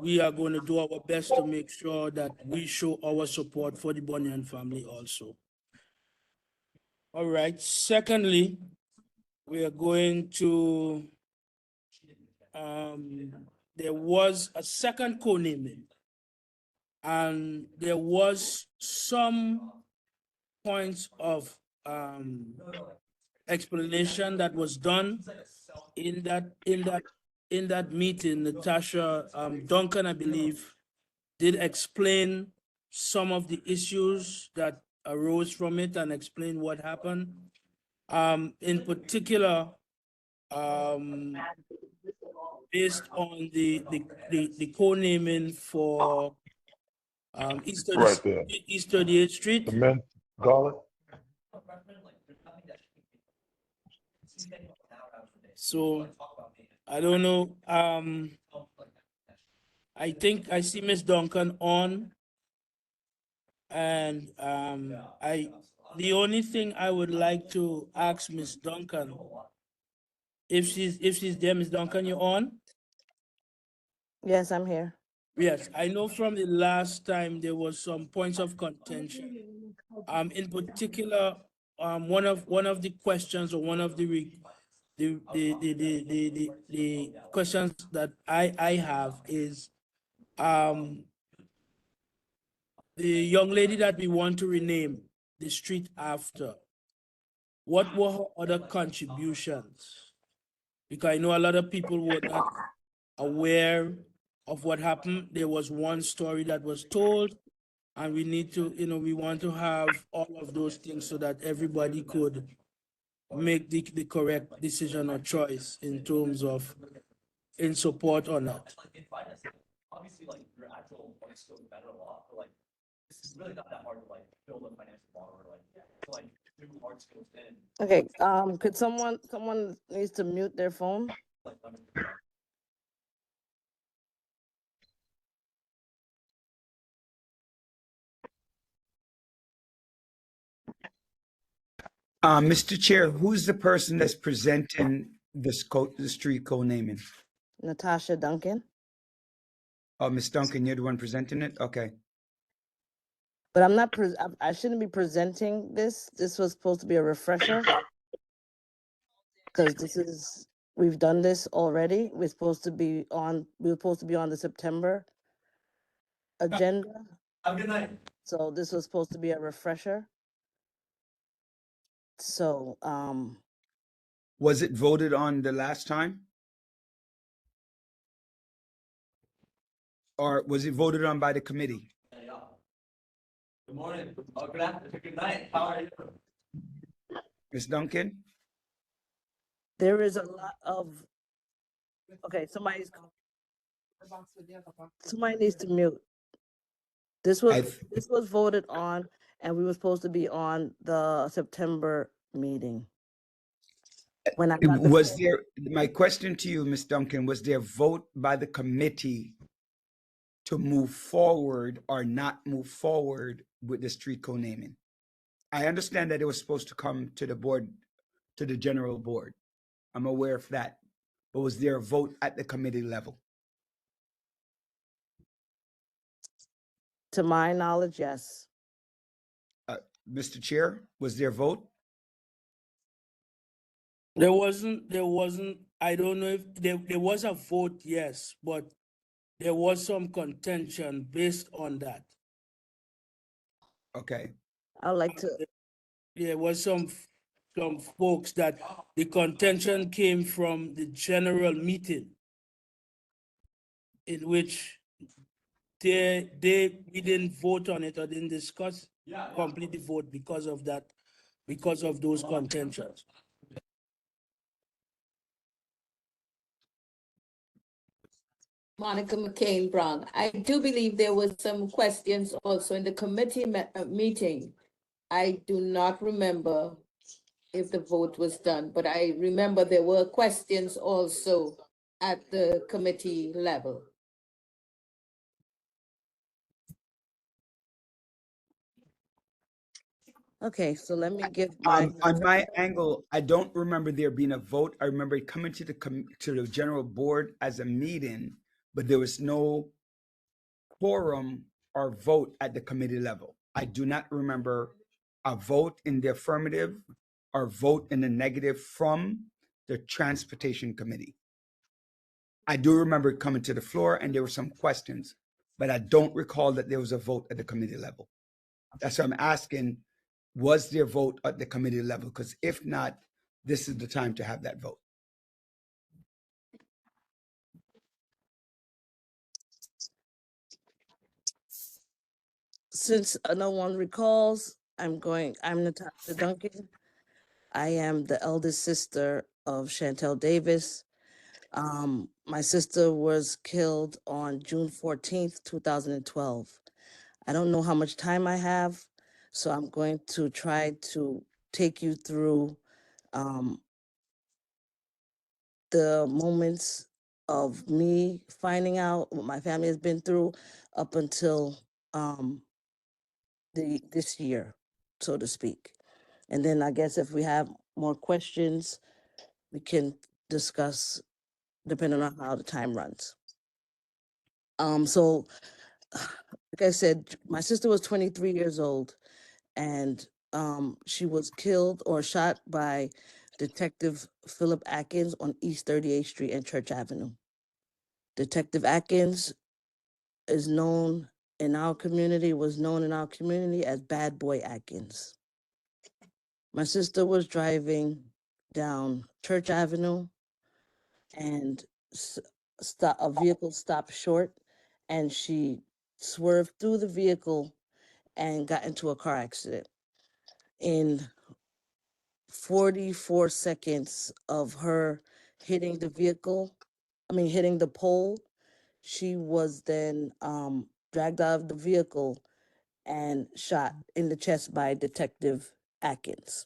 We are going to do our best to make sure that we show our support for the Bunyan family also. All right. Secondly, we are going to, there was a second co-naming, and there was some points of explanation that was done in that meeting. Natasha Duncan, I believe, did explain some of the issues that arose from it and explain what happened. In particular, based on the co-naming for East Right there. 38th Street. The men's gauntlet. So I don't know. I think I see Miss Duncan on, and the only thing I would like to ask Miss Duncan, if she's there, Miss Duncan, you on? Yes, I'm here. Yes, I know from the last time there was some points of contention. In particular, one of the questions, or one of the questions that I have is, the young lady that we want to rename the street after, what were her other contributions? Because I know a lot of people were not aware of what happened. There was one story that was told, And we need to, we want to have all of those things so that everybody could make the correct decision or choice in terms of in support or not. Obviously, like your actual like scope of federal law, but like this is really not that hard to like build a financial model or like to like do hard skills in Okay, could someone needs to mute their phone? like Mr. Chair, who's the person that's presenting the street code naming? Natasha Duncan. Oh, Ms. Duncan, you're the one presenting it? Okay. But I'm not, I shouldn't be presenting this. This was supposed to be a refresher. Because we've done this already. We were supposed to be on the September agenda. Have a good night. So this was supposed to be a refresher. So, Was it voted on the last time? Or was it voted on by the committee? Yeah. Good morning. Oh, good afternoon. Good night. How are you? Ms. Duncan? there is a lot of, okay, somebody needs to mute. This was voted on, and we were supposed to be on the September meeting. When I got Was there, my question to you, Ms. Duncan, was there a vote by the committee to move forward or not move forward with the street code naming? I understand that it was supposed to come to the board, to the general board. I'm aware of that. But was there a vote at the committee level? To my knowledge, yes. Mr. Chair, was there a vote? There wasn't, I don't know if there was a vote, yes, but there was some contention based on that. Okay. I'd like to. There was some folks that the contention came from the general meeting in which we didn't vote on it or didn't discuss complete the vote because of that, because of those contentions. Monica McCain Brown. I do believe there was some questions also in the committee meeting. I do not remember if the vote was done, but I remember there were questions also at the committee level. Okay, so let me give my. On my angle, I don't remember there being a vote. I remember it coming to the general board as a meeting, but there was no quorum or vote at the committee level. I do not remember a vote in the affirmative or vote in the negative from the transportation committee. I do remember it coming to the floor and there were some questions, but I don't recall that there was a vote at the committee level. That's why I'm asking, was there a vote at the committee level? Because if not, this is the time to have that vote. Since no one recalls, I'm Natasha Duncan. I am the eldest sister of Chantel Davis. My sister was killed on June 14th, 2012. I don't know how much time I have, so I'm going to try to take you through the moments of me finding out what my family has been through up until this year, so to speak. And then I guess if we have more questions, we can discuss depending on how the time runs. So like I said, my sister was 23 years old and she was killed or shot by Detective Philip Atkins on East 38th Street and Church Avenue. Detective Atkins was known in our community as Bad Boy Atkins. My sister was driving down Church Avenue and a vehicle stopped short and she swerved through the vehicle and got into a car accident. In 44 seconds of her hitting the hitting the pole, she was then dragged out of the vehicle and shot in the chest by Detective Atkins.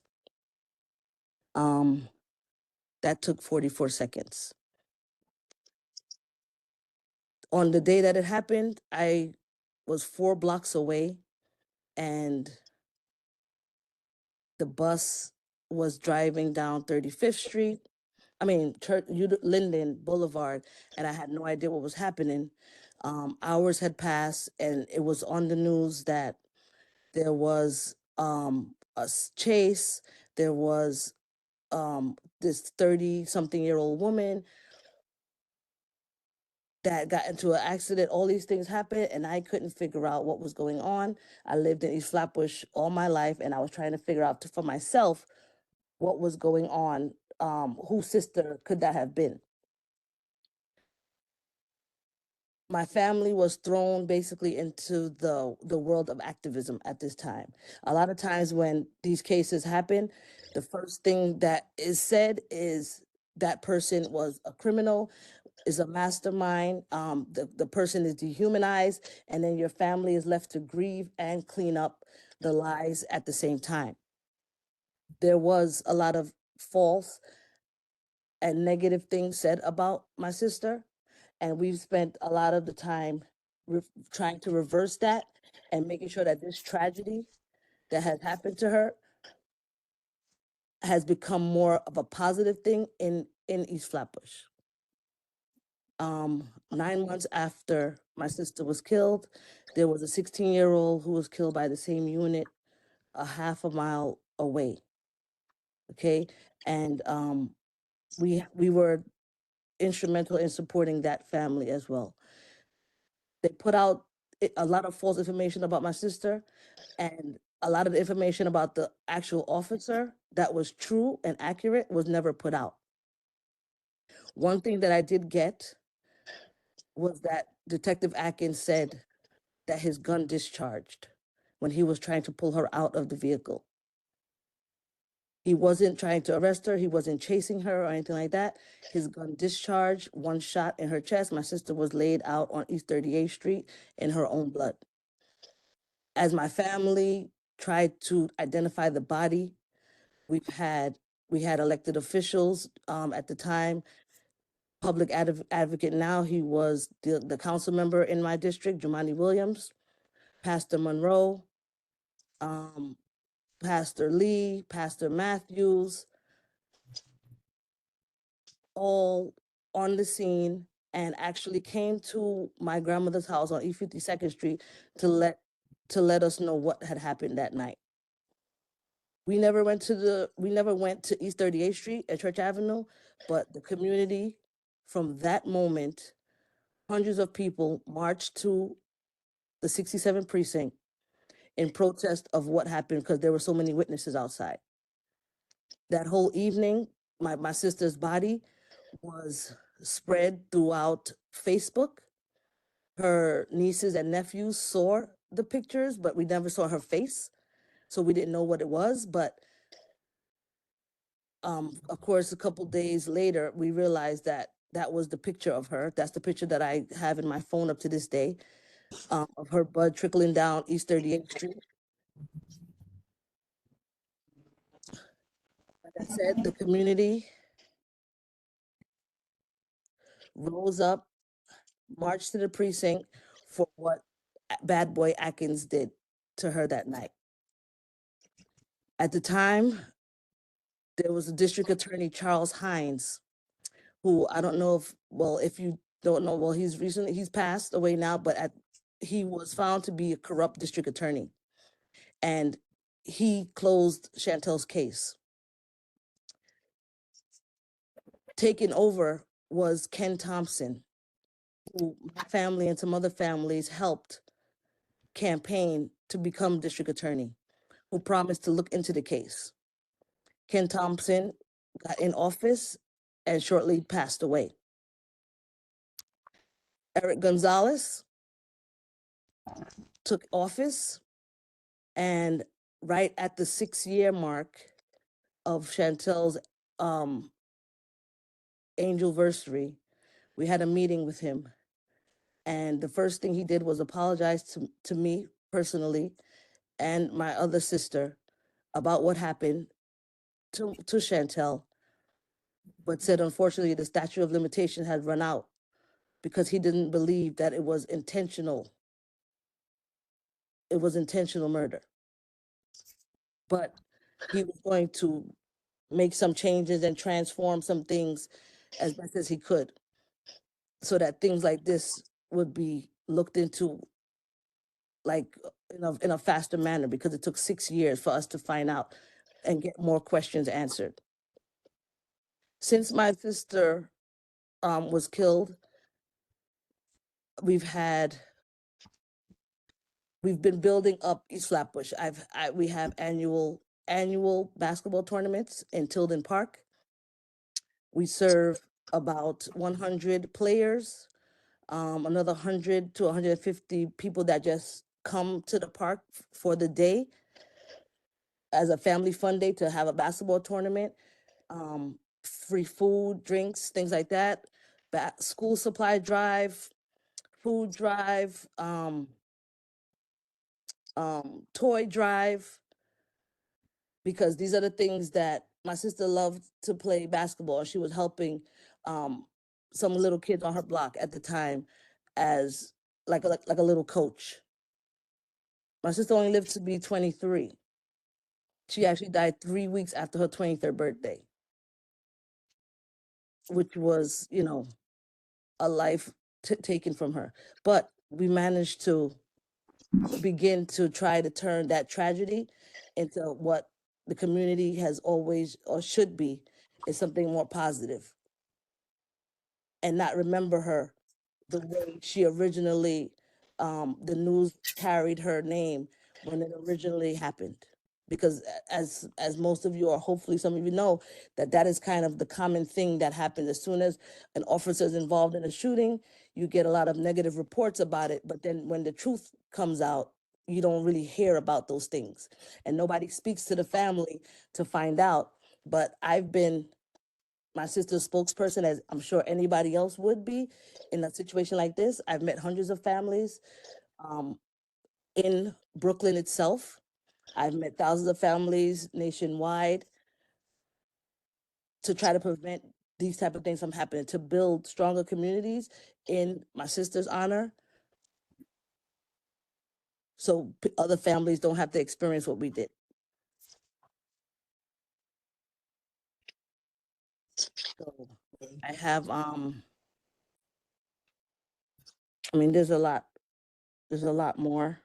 That took 44 seconds. On the day that it happened, I was 4 blocks away, and the bus was driving down 35th Street. Linden Boulevard, and I had no idea what was happening. Hours had passed, and it was on the news that there was chase. There was this 30-something-year-old woman that got into an accident. All these things happened, and I couldn't figure out what was going on. I lived in East Flatbush all my life, and I was trying to figure out for myself what was going on. Whose sister could that have been? My family was thrown basically into the world of activism at this time. A lot of times when these cases happen, the first thing that is said is that person was a criminal, is a mastermind, the person is dehumanized, and then your family is left to grieve and clean up the lies at the same time. There was a lot of false and negative things said about my sister, and we've spent a lot of the time trying to reverse that and making sure that this tragedy that has happened to her has become more of a positive thing in East Flatbush. 9 months after my sister was killed, there was a 16-year-old who was killed by the same unit a half a mile away. Okay, and we were instrumental in supporting that family as well. They put out a lot of false information about my sister, and a lot of the information about the actual officer that was true and accurate was never put out. One thing that I did get was that Detective Atkins said that his gun discharged when he was trying to pull her out of the vehicle. He wasn't trying to arrest her. He wasn't chasing her or anything like that. His gun discharged, 1 shot in her chest. My sister was laid out on East 38th Street in her own blood. As my family tried to identify the body, we had elected officials at the time. Public advocate now, he was the council member in my district, Jumani Williams, Pastor Monroe, Pastor Lee, Pastor Matthews, all on the scene and actually came to my grandmother's house on East 52nd Street to let us know what had happened that night. We never went to East 38th Street at Church Avenue, but the community from that moment, hundreds of people marched to the 67th precinct in protest of what happened because there were so many witnesses outside. That whole evening, my sister's body was spread throughout Facebook. Her nieces and nephews saw the pictures, but we never saw her face, so we didn't know what it was. But of course, a couple days later, we realized that that was the picture of her. That's the picture that I have in my phone up to this day, of her blood trickling down East 38th Street. Like I said, the community rose up, marched to the precinct for what Bad Boy Atkins did to her that night. At the time, there was a district attorney, Charles Hines, who I don't know if you don't know, well, he's passed away now, but he was found to be a corrupt district attorney. And he closed Chantel's case. Taken over was Ken Thompson, who my family and some other families helped campaign to become district attorney, who promised to look into the case. Ken Thompson got in office and shortly passed away. Eric Gonzalez took office And right at the 6-year mark of Chantel's angelversary, we had a meeting with him. And the first thing he did was apologize to me personally and my other sister about what happened to Chantel, but said unfortunately the statute of limitation had run out because he didn't believe that it was intentional. It was intentional murder. But he was going to make some changes and transform some things as best as he could so that things like this would be looked into like in a faster manner, because it took 6 years for us to find out and get more questions answered. Since my sister was killed, we've been building up East Flatbush. We have annual basketball tournaments in Tilden Park. We serve about 100 players, another 100 to 150 people that just come to the park for the day as a family fun day to have a basketball tournament, free food, drinks, things like that, school supply drive, food drive, toy drive, because these are the things that my sister loved to play basketball. She was helping some little kids on her block at the time as like a little coach. My sister only lived to be 23. She actually died 3 weeks after her 23rd birthday, which was, a life taken from her. But we managed to begin to try to turn that tragedy into what the community has always or should be, is something more positive, and not remember her the way she originally, the news carried her name when it originally happened. Because as most of you, or hopefully some of you know, that is kind of the common thing that happens. As soon as an officer is involved in a shooting, you get a lot of negative reports about it. But then when the truth comes out, you don't really hear about those things. And nobody speaks to the family to find out. But I've been my sister's spokesperson, as I'm sure anybody else would be in a situation like this. I've met hundreds of families in Brooklyn itself. I've met thousands of families nationwide to try to prevent these type of things from happening, to build stronger communities in my sister's honor, so other families don't have to experience what we did. So I have, there's a lot more.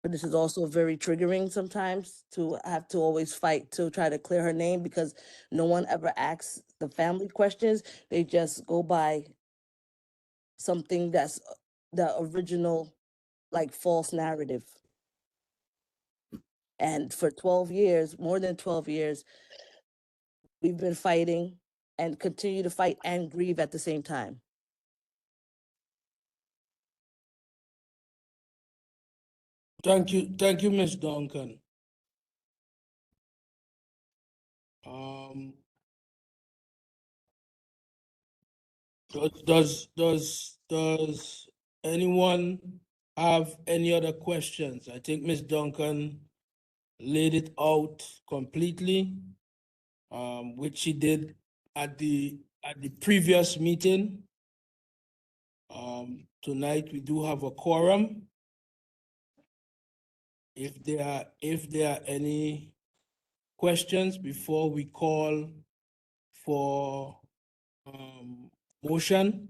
But this is also very triggering sometimes to have to always fight to try to clear her name, because no one ever asks the family questions. They just go by something that's the original, like, false narrative. And for 12 years, more than 12 years, we've been fighting and continue to fight and grieve at the same time. Thank you, Ms. Duncan. Does anyone have any other questions? I think Ms. Duncan laid it out completely, which she did at the previous meeting. Tonight we do have a quorum. If there are any questions before we call for motion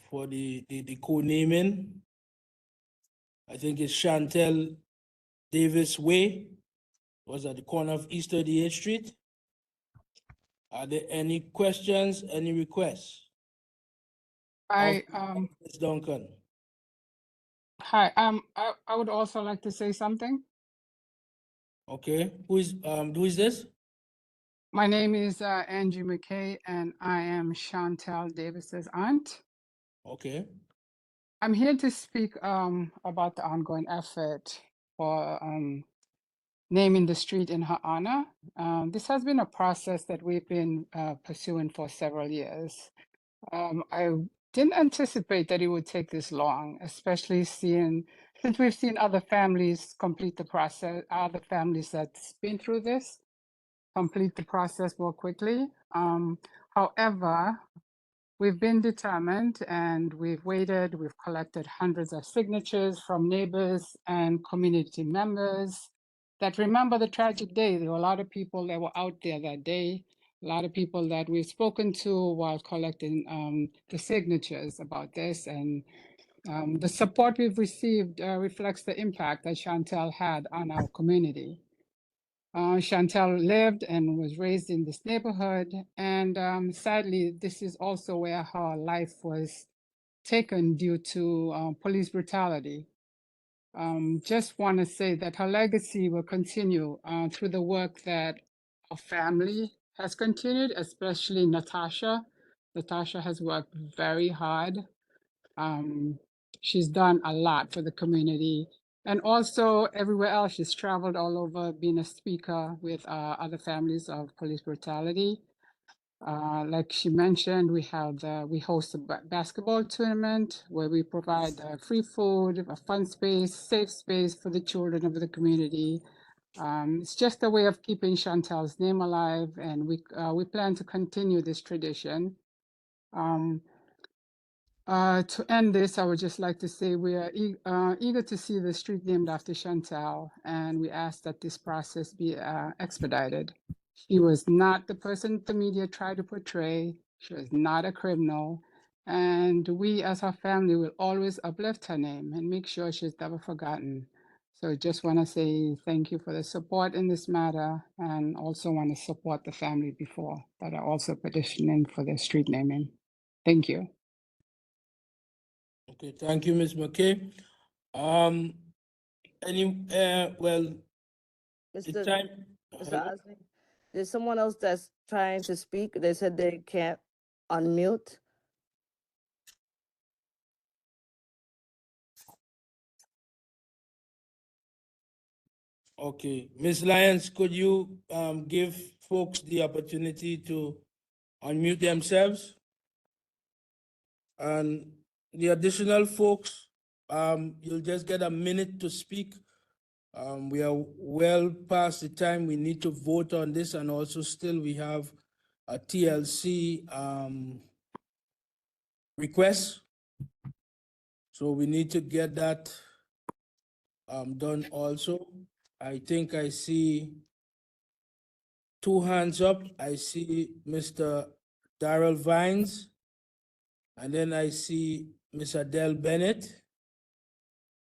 for the co-naming, I think it's Chantel Davis Way, was at the corner of East 38th Street. Are there any questions, any requests? Ms. Duncan. Hi, I would also like to say something. Okay, who is this? My name is Angie McKay, and I am Chantel Davis's aunt. Okay. I'm here to speak about the ongoing effort for naming the street in her honor. This has been a process that we've been pursuing for several years. I didn't anticipate that it would take this long, especially since we've seen other families complete the process, other families that's been through this complete the process more quickly. However, we've been determined and we've waited, we've collected hundreds of signatures from neighbors and community members that remember the tragic day. There were a lot of people that were out there that day, a lot of people that we've spoken to while collecting the signatures about this. And the support we've received reflects the impact that Chantel had on our community. Chantel lived and was raised in this neighborhood, and sadly, this is also where her life was taken due to police brutality. Just want to say that her legacy will continue through the work that her family has continued, especially Natasha. Natasha has worked very hard. She's done a lot for the community. And also everywhere else, she's traveled all over being a speaker with other families of police brutality. Like she mentioned, we host a basketball tournament where we provide free food, a fun space, safe space for the children of the community. It's just a way of keeping Chantel's name alive, and we plan to continue this tradition. To end this, I would just like to say we are eager to see the street named after Chantel, and we ask that this process be expedited. She was not the person the media tried to portray. She was not a criminal, and we as her family will always uplift her name and make sure she's never forgotten. So just want to say thank you for the support in this matter, and also want to support the family before that are also petitioning for the street naming. Thank you. Okay, thank you, Ms. McKay. Well, the Mr. time. Mr. Hello? Osley, there's someone else that's trying to speak. They said they can't unmute. Okay, Ms. Lyons, could you give folks the opportunity to unmute themselves? And the additional folks, you'll just get a minute to speak. We are well past the time we need to vote on this, and also still we have a TLC request. So we need to get that done also. I think I see two hands up. I see Mr. Darrell Vines, and then I see Ms. Adele Bennett,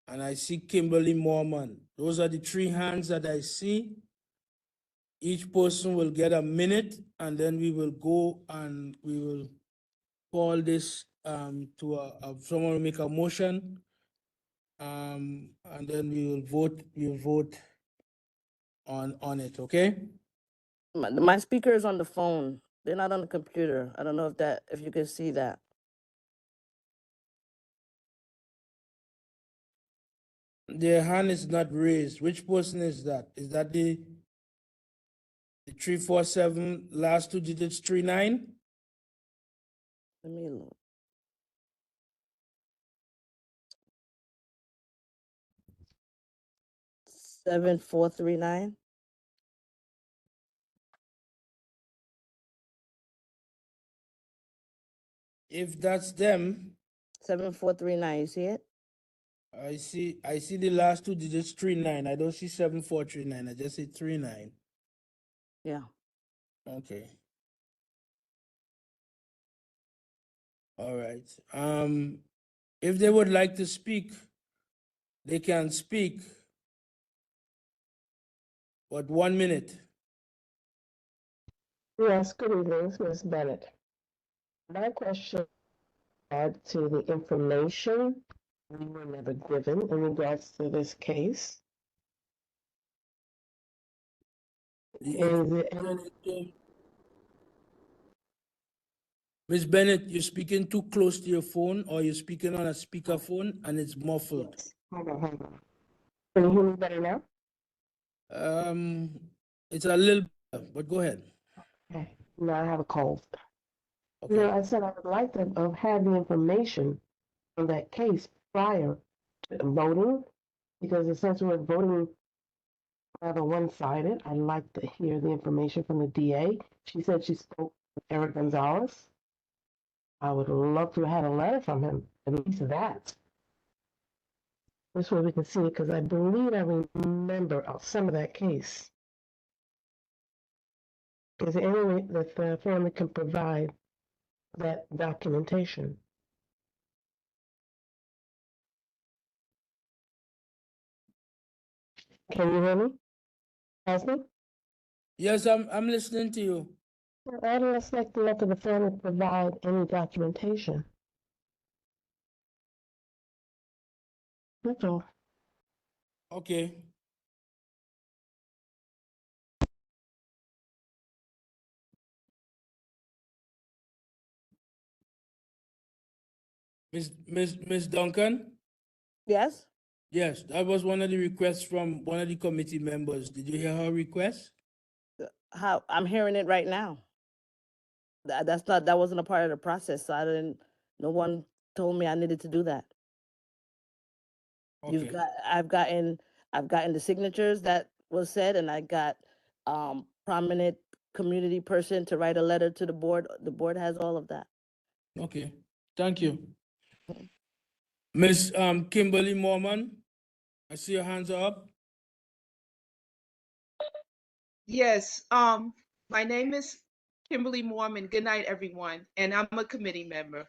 and I see Kimberly Mormon. Those are the three hands that I see. Each person will get a minute, and then we will go and we will call this to someone will make a motion, and then we will vote. We will vote on it. Okay. My speaker is on the phone. They're not on the computer. I don't know if you can see that. Their hand is not raised. Which person is that? Is that the 347 last two digits 39? Let me look. Seven 439. If that's them, 7439. You see it? I see the last two digits 39. I don't see 7439. I just see 39. Yeah. Okay. All right. If they would like to speak, they can speak. But 1 minute. Yes, good evening, Ms. Bennett. My question regard to the information we were never given in regards to this case. The Is it any, information Ms. Bennett, you're speaking too close to your phone or you're speaking on a speakerphone and it's muffled. Hold on. Can you hear me better now? It's a little, but go ahead. Okay. No, I have a cold. Okay. No, I said I would like to have had the information on that case prior to voting, because since we're voting rather one-sided, I'd like to hear the information from the DA. She said she spoke with Eric Gonzalez. I would love to have had a letter from him, at least that. This way we can see it, because I believe I remember some of that case. Is there any way that the family can provide that documentation? Can you hear me? Hasn't? Yes, I'm listening to you. I'd just like to let the family provide any documentation. That's all. Okay. Miss Duncan? Yes? Yes, that was one of the requests from one of the committee members. Did you hear her request? How, I'm hearing it right now. That wasn't a part of the process, so no one told me I needed to do that. Okay. I've gotten the signatures that was said, and I got, prominent community person to write a letter to the board. The board has all of that. Okay, thank you. Miss Kimberly Mormon, I see your hands are up. Yes, my name is Kimberly Mormon. Good night, everyone, and I'm a committee member.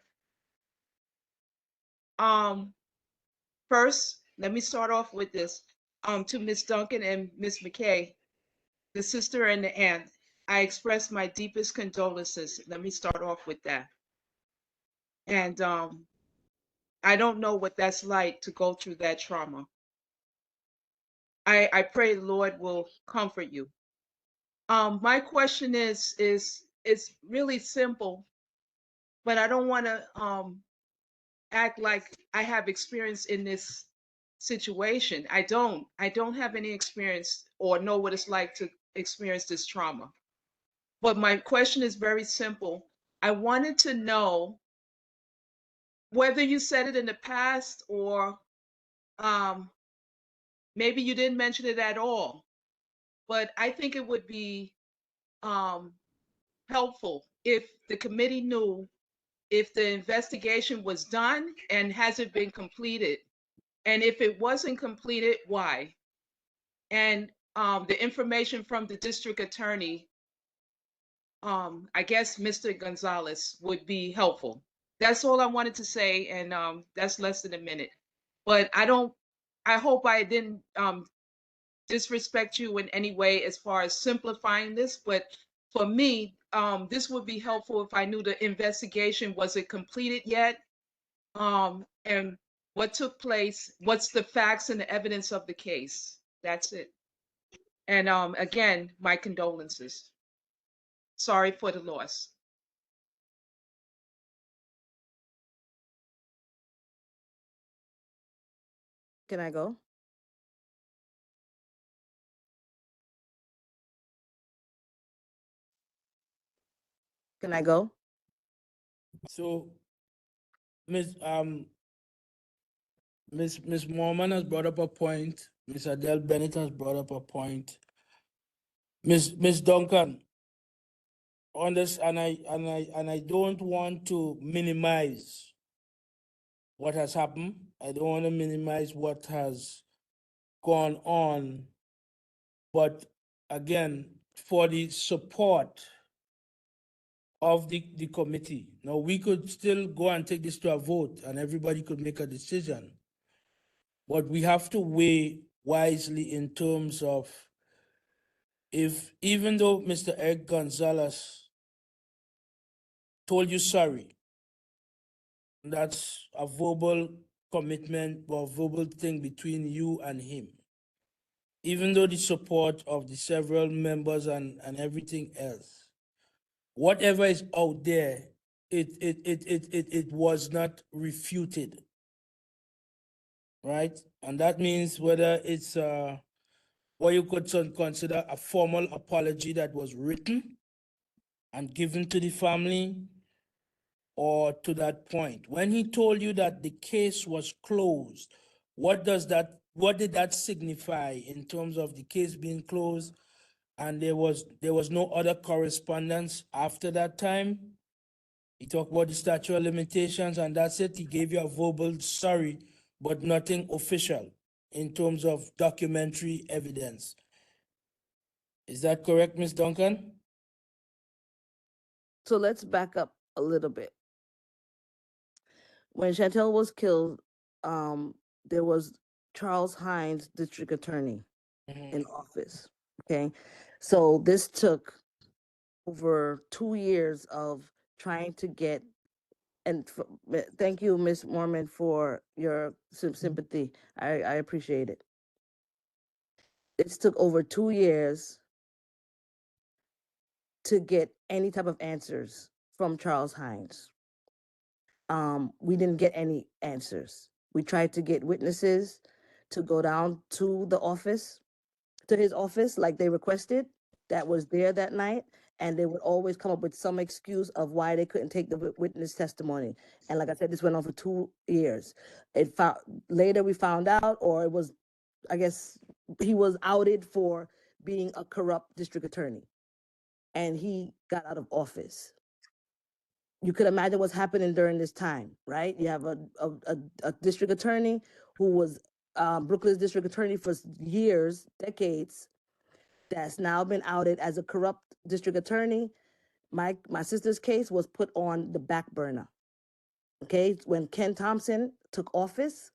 First, let me start off with this. To Miss Duncan and Miss McKay, the sister and the aunt, I express my deepest condolences. Let me start off with that. And I don't know what that's like to go through that trauma. I pray the Lord will comfort you. My question is really simple, but I don't want to act like I have experience in this situation. I don't have any experience or know what it's like to experience this trauma. But my question is very simple. I wanted to know whether you said it in the past or maybe you didn't mention it at all. But I think it would be helpful if the committee knew if the investigation was done and has it been completed, and if it wasn't completed, why? And the information from the district attorney, I guess Mr. Gonzalez, would be helpful. That's all I wanted to say, and that's less than a minute. But I hope I didn't disrespect you in any way as far as simplifying this, but for me, this would be helpful if I knew the investigation wasn't completed yet, and what took place, what's the facts and the evidence of the case. That's it. And again, my condolences. Sorry for the loss. Can I go? Can I go? So, Miss Mormon has brought up a point. Miss Adele Bennett has brought up a point. Miss Duncan, on this, and I don't want to minimize what has happened. I don't want to minimize what has gone on. But again, for the support of the committee. Now, we could still go and take this to a vote and everybody could make a decision. But we have to weigh wisely in terms of if, even though Mr. Eric Gonzalez told you sorry, that's a verbal commitment or verbal thing between you and him. Even though the support of the several members and everything else, whatever is out there it was not refuted, right? And that means whether it's what you could consider a formal apology that was written and given to the family, or to that point. When he told you that the case was closed, what did that signify in terms of the case being closed and there was no other correspondence after that time? He talked about the statute of limitations and that's it. He gave you a verbal sorry, but nothing official in terms of documentary evidence. Is that correct, Ms. Duncan? So let's back up a little bit. When Chantel was killed, there was Charles Hines, district attorney, in office. Okay, so this took over 2 years of trying to get, and thank you, Ms. Mormon, for your sympathy. I appreciate it. It took over 2 years to get any type of answers from Charles Hines. We didn't get any answers. We tried to get witnesses to go down to the office, to his office, like they requested, that was there that night, and they would always come up with some excuse of why they couldn't take the witness testimony. And like I said, this went on for 2 years. Later we found out, or it was, I guess, he was outed for being a corrupt district attorney, and he got out of office. You could imagine what's happening during this time, right? You have a district attorney who was Brooklyn's district attorney for years, decades, that's now been outed as a corrupt district attorney. My sister's case was put on the back burner. Okay, when Ken Thompson took office,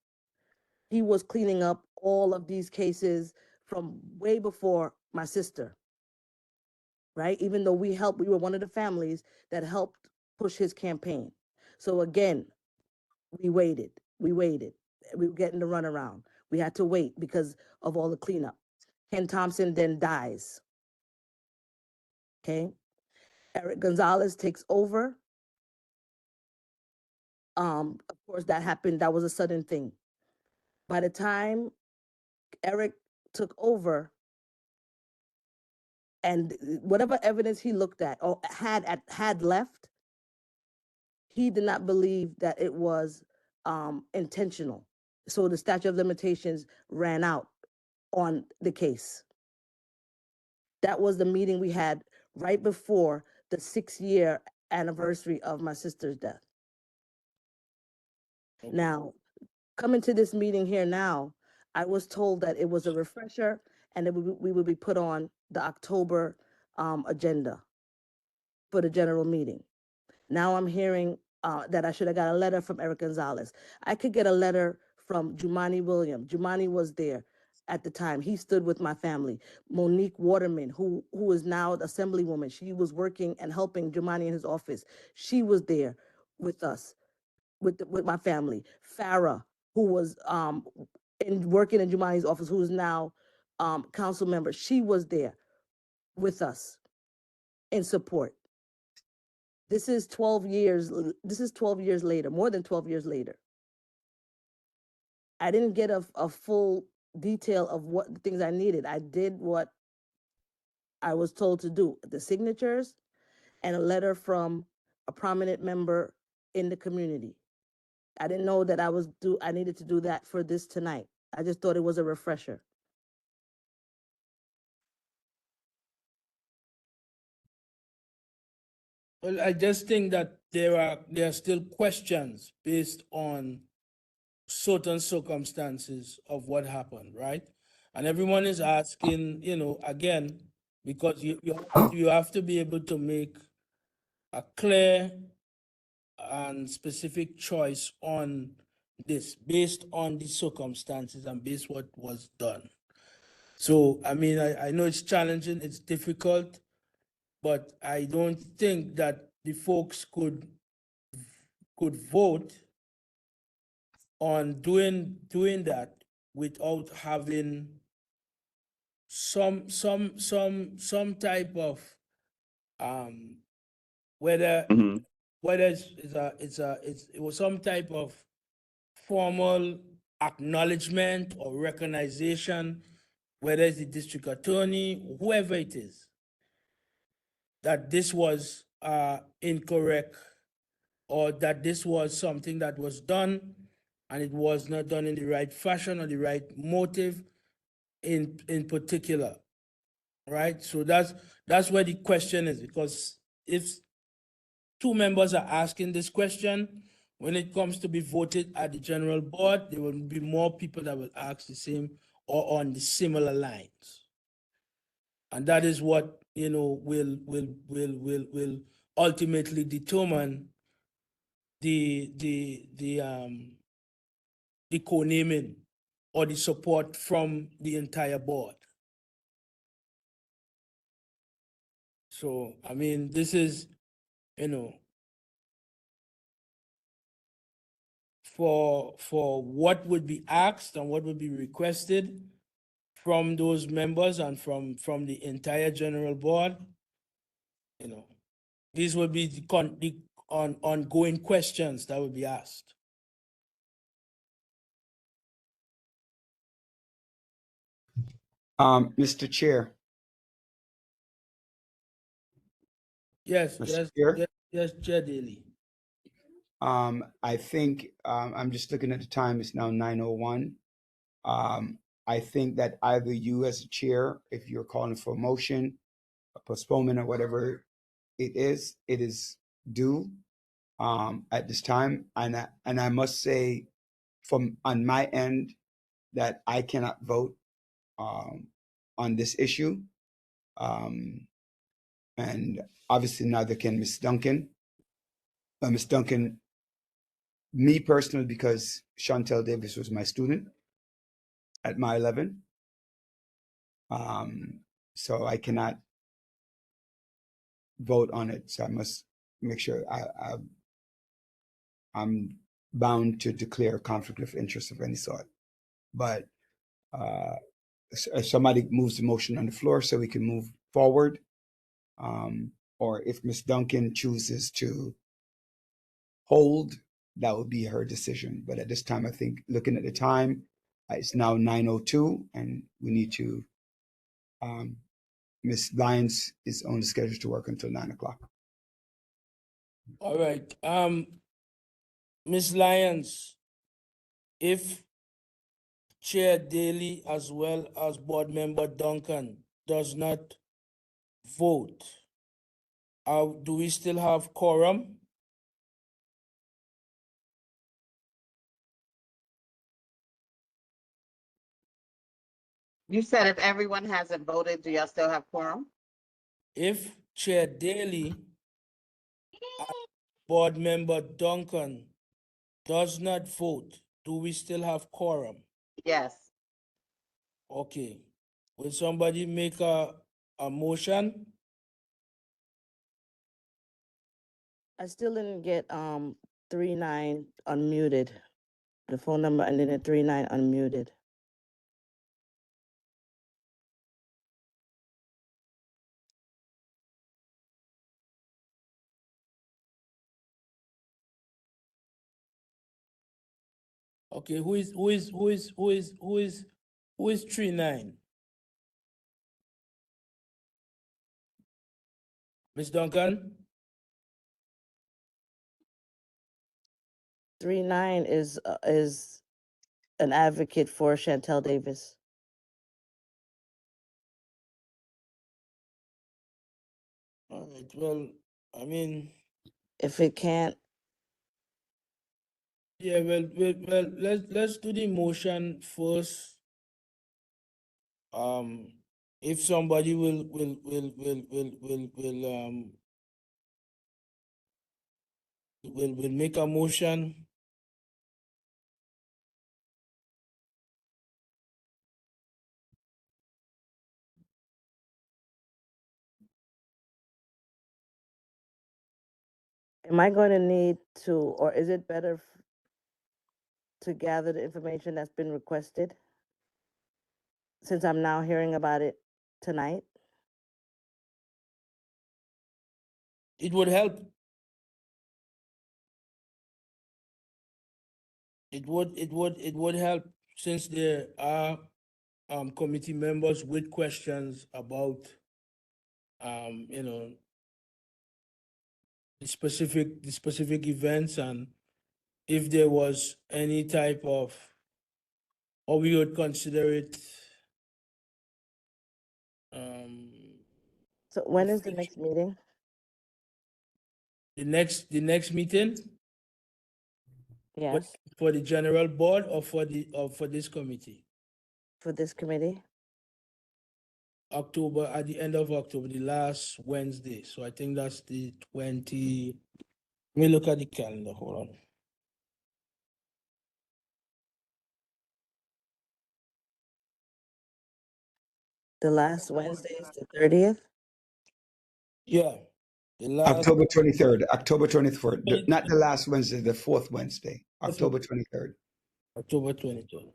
he was cleaning up all of these cases from way before my sister, right? Even though we were one of the families that helped push his campaign. So again, we waited. We were getting the runaround. We had to wait because of all the cleanup. Ken Thompson then dies. Okay. Eric Gonzalez takes over. Of course, that happened. That was a sudden thing. By the time Eric took over, and whatever evidence he looked at or had left, he did not believe that it was intentional. So the statute of limitations ran out on the case. That was the meeting we had right before the 6-year anniversary of my sister's death. Now, coming to this meeting here now, I was told that it was a refresher and that we would be put on the October agenda for the general meeting. Now I'm hearing that I should have got a letter from Eric Gonzalez. I could get a letter from Jumani Williams. Jumani was there at the time. He stood with my family. Monique Waterman, who is now the assemblywoman, she was working and helping Jumani in his office. She was there with us, with my family. Farah, who was working in Jumani's office, who is now council member, she was there with us in support. This is 12 years later, more than 12 years later. I didn't get a full detail of what the things I needed. I did what I was told to do, the signatures and a letter from a prominent member in the community. I didn't know that I needed to do that for this tonight. I just thought it was a refresher. Well, I just think that there are still questions based on certain circumstances of what happened, right? And everyone is asking, again, because you have to be able to make a clear and specific choice on this based on the circumstances and based what was done. So, I mean, I know it's challenging, it's difficult, but I don't think that the folks could vote on doing that without having some type of whether whether it was some type of formal acknowledgement or recognition, whether it's the district attorney, whoever it is, that this was incorrect, or that this was something that was done and it was not done in the right fashion or the right motive in particular, right? So that's where the question is, because if two members are asking this question, when it comes to be voted at the general board, there will be more people that will ask the same or on the similar lines. And that is what, will ultimately determine the co-naming or the support from the entire board. So, I mean, this is, for what would be asked and what would be requested from those members and from the entire general board, these would be the ongoing questions that would be asked. Mr. Chair. Yes, Mr. Chair? yes, Chair Daly. I think, I'm just looking at the time, it's now 9:01. I think that either you as a chair, if you're calling for a motion, a postponement or whatever it is due at this time. And I must say from on my end that I cannot vote on this issue. And obviously neither can Ms. Duncan. Ms. Duncan, me personally, because Chantel Davis was my student at my 11. So I cannot vote on it. So I must make sure I'm bound to declare a conflict of interest of any sort. But if somebody moves the motion on the floor so we can move forward, or if Ms. Duncan chooses to hold, that would be her decision. But at this time, I think looking at the time, it's now 9:02 and we need to, Ms. Lyons is on the schedule to work until 9 o'clock. All right, Ms. Lyons, if Chair Daly as well as Board Member Duncan does not vote, do we still have quorum? You said if everyone hasn't voted, do y'all still have quorum? If Chair Daly, Board Member Duncan does not vote, do we still have quorum? Yes. Okay. Will somebody make a motion? I still didn't get 39 unmuted. The phone number ended in 39 unmuted. Okay, who is 39? Ms. Duncan? 39 is an advocate for Chantel Davis. All right, well, I mean, If it can't, yeah, well, let's do the motion first. If somebody will make a motion. am I going to need to, or is it better to gather the information that's been requested? Since I'm now hearing about it tonight? It would help. it would help since there are committee members with questions about you know the specific events, and if there was any type of, or we would consider it So when is the next meeting? the next meeting Yes, for the general board or for this committee? for this committee? October, at the end of October, the last Wednesday. So I think that's the 20. Let me look at the calendar. Hold on. The last Wednesday is the 30th? Yeah, the last October 23rd, October 23rd, not the last Wednesday, the fourth Wednesday, October 23rd. October 23rd.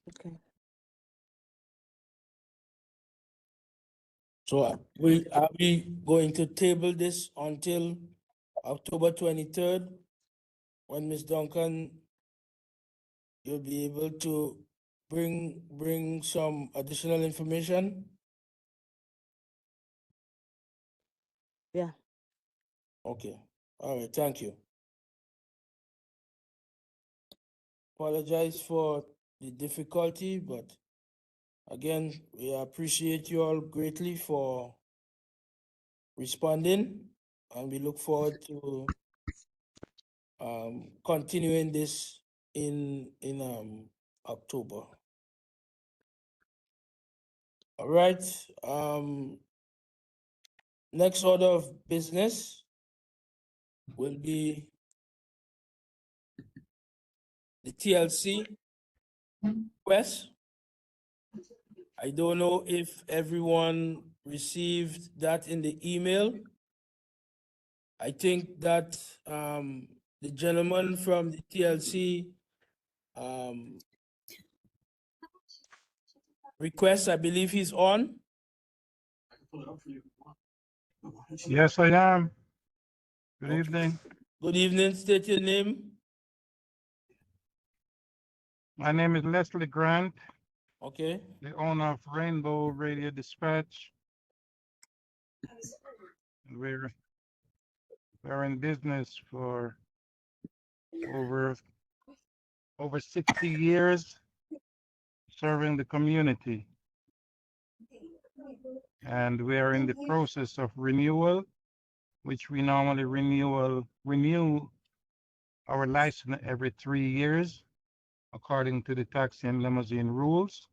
Okay. So are we going to table this until October 23rd, when Ms. Duncan, you'll be able to bring some additional information? Yeah. Okay. All right. Thank you. Apologize for the difficulty, but again, we appreciate you all greatly for responding, and we look forward to continuing this in October. All right. Next order of business will be the TLC request. I don't know if everyone received that in the email. I think that the gentleman from the TLC request, I believe he's on. Yes, I am. Good Okay. evening. Good evening. State your name. My name is Leslie Grant, Okay. the owner of Rainbow Radio Dispatch. And we're in business for over 60 years, serving the community. And we are in the process of renewal, which we normally renew our license every 3 years, according to the taxi and limousine rules.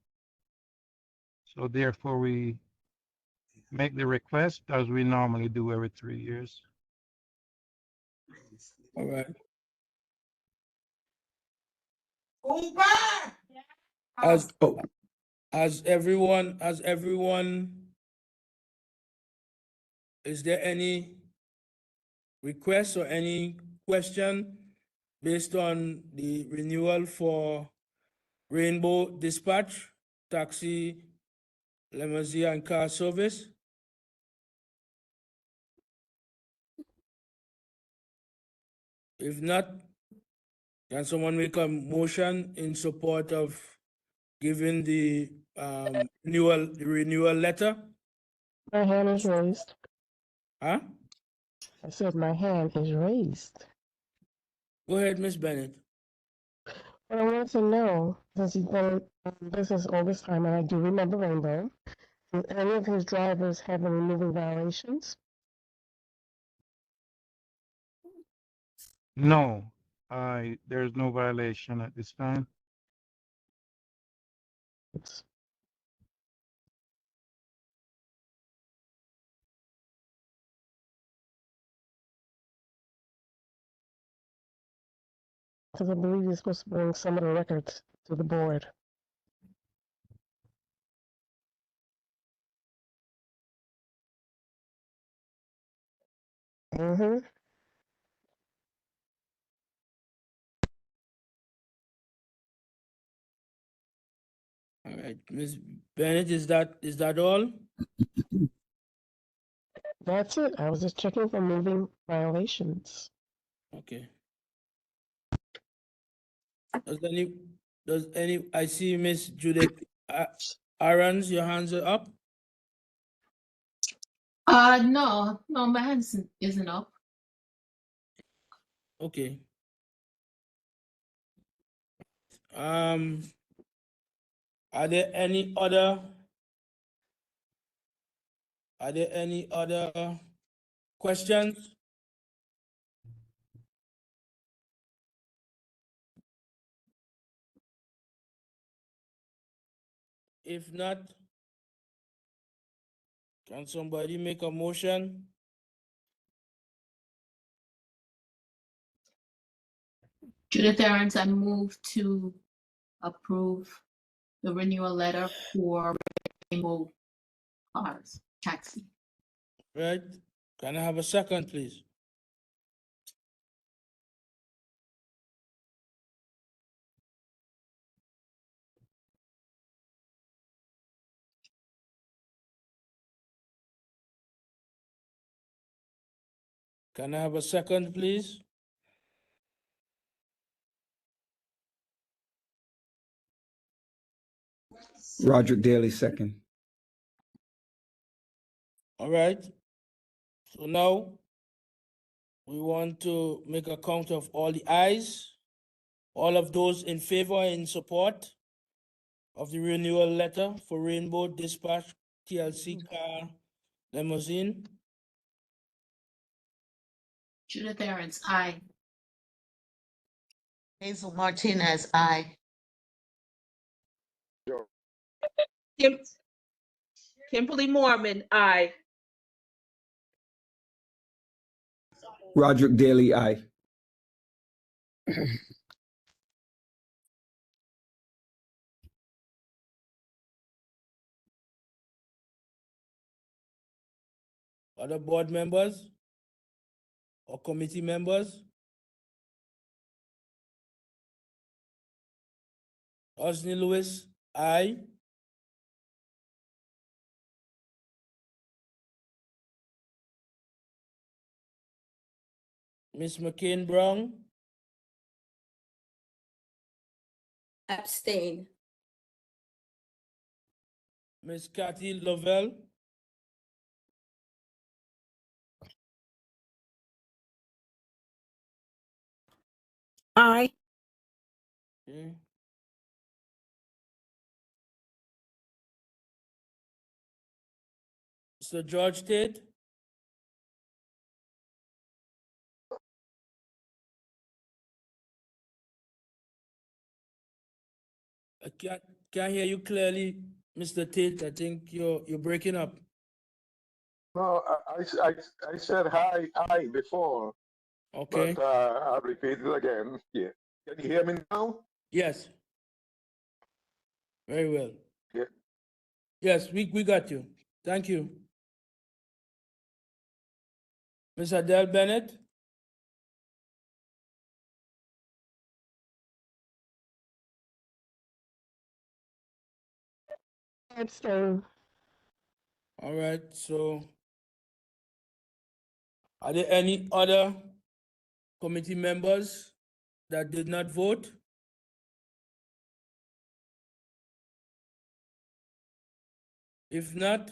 So therefore, we make the request as we normally do every 3 years. All right. As everyone, is there any request or any question based on the renewal for Rainbow Dispatch, taxi, limousine, and car service? If not, can someone make a motion in support of giving the renewal letter? My hand is raised. Huh? I said my hand is raised. Go ahead, Ms. Bennett. But I wanted to know, since he's been in business all this time, and I do remember Rainbow, do any of his drivers have any moving violations? No, there's no violation at this time. Because I believe you're supposed to bring some of the records to the board. Mm-hmm. All right, Ms. Bennett, is that all? That's it. I was just checking for moving violations. Okay. Does any, I see Miss Judith Aaron's, your hands are up? No, my hand isn't up. Okay. Are there any other questions? If not, can somebody make a motion? Judith Aarons, I move to approve the renewal letter for Rainbow Cars Taxi. Right? Can I have a second, please? Can I have a second, please? Roderick Daly, second. All right. So now we want to make a count of all the ayes. All of those in favor, in support of the renewal letter for Rainbow Dispatch TLC car limousine. Judith Aarons, aye. Hazel Martinez, aye. Kimberly Mormon, aye. Roderick Daly, aye. Other board members or committee members? Osney Lewis, aye. Miss McCain Brown, Abstain. Miss Kathy Lovell, Aye. okay. Mr. George Tate, I can't hear you clearly, Mr. Tate. I think you're breaking up. No, I said hi before, Okay. but I'll repeat it again. Yeah. Can you hear me now? Yes. Very well. Yeah. Yes, we got you. Thank you. Ms. Adele Bennett, Abstain. all right, so are there any other committee members that did not vote? If not,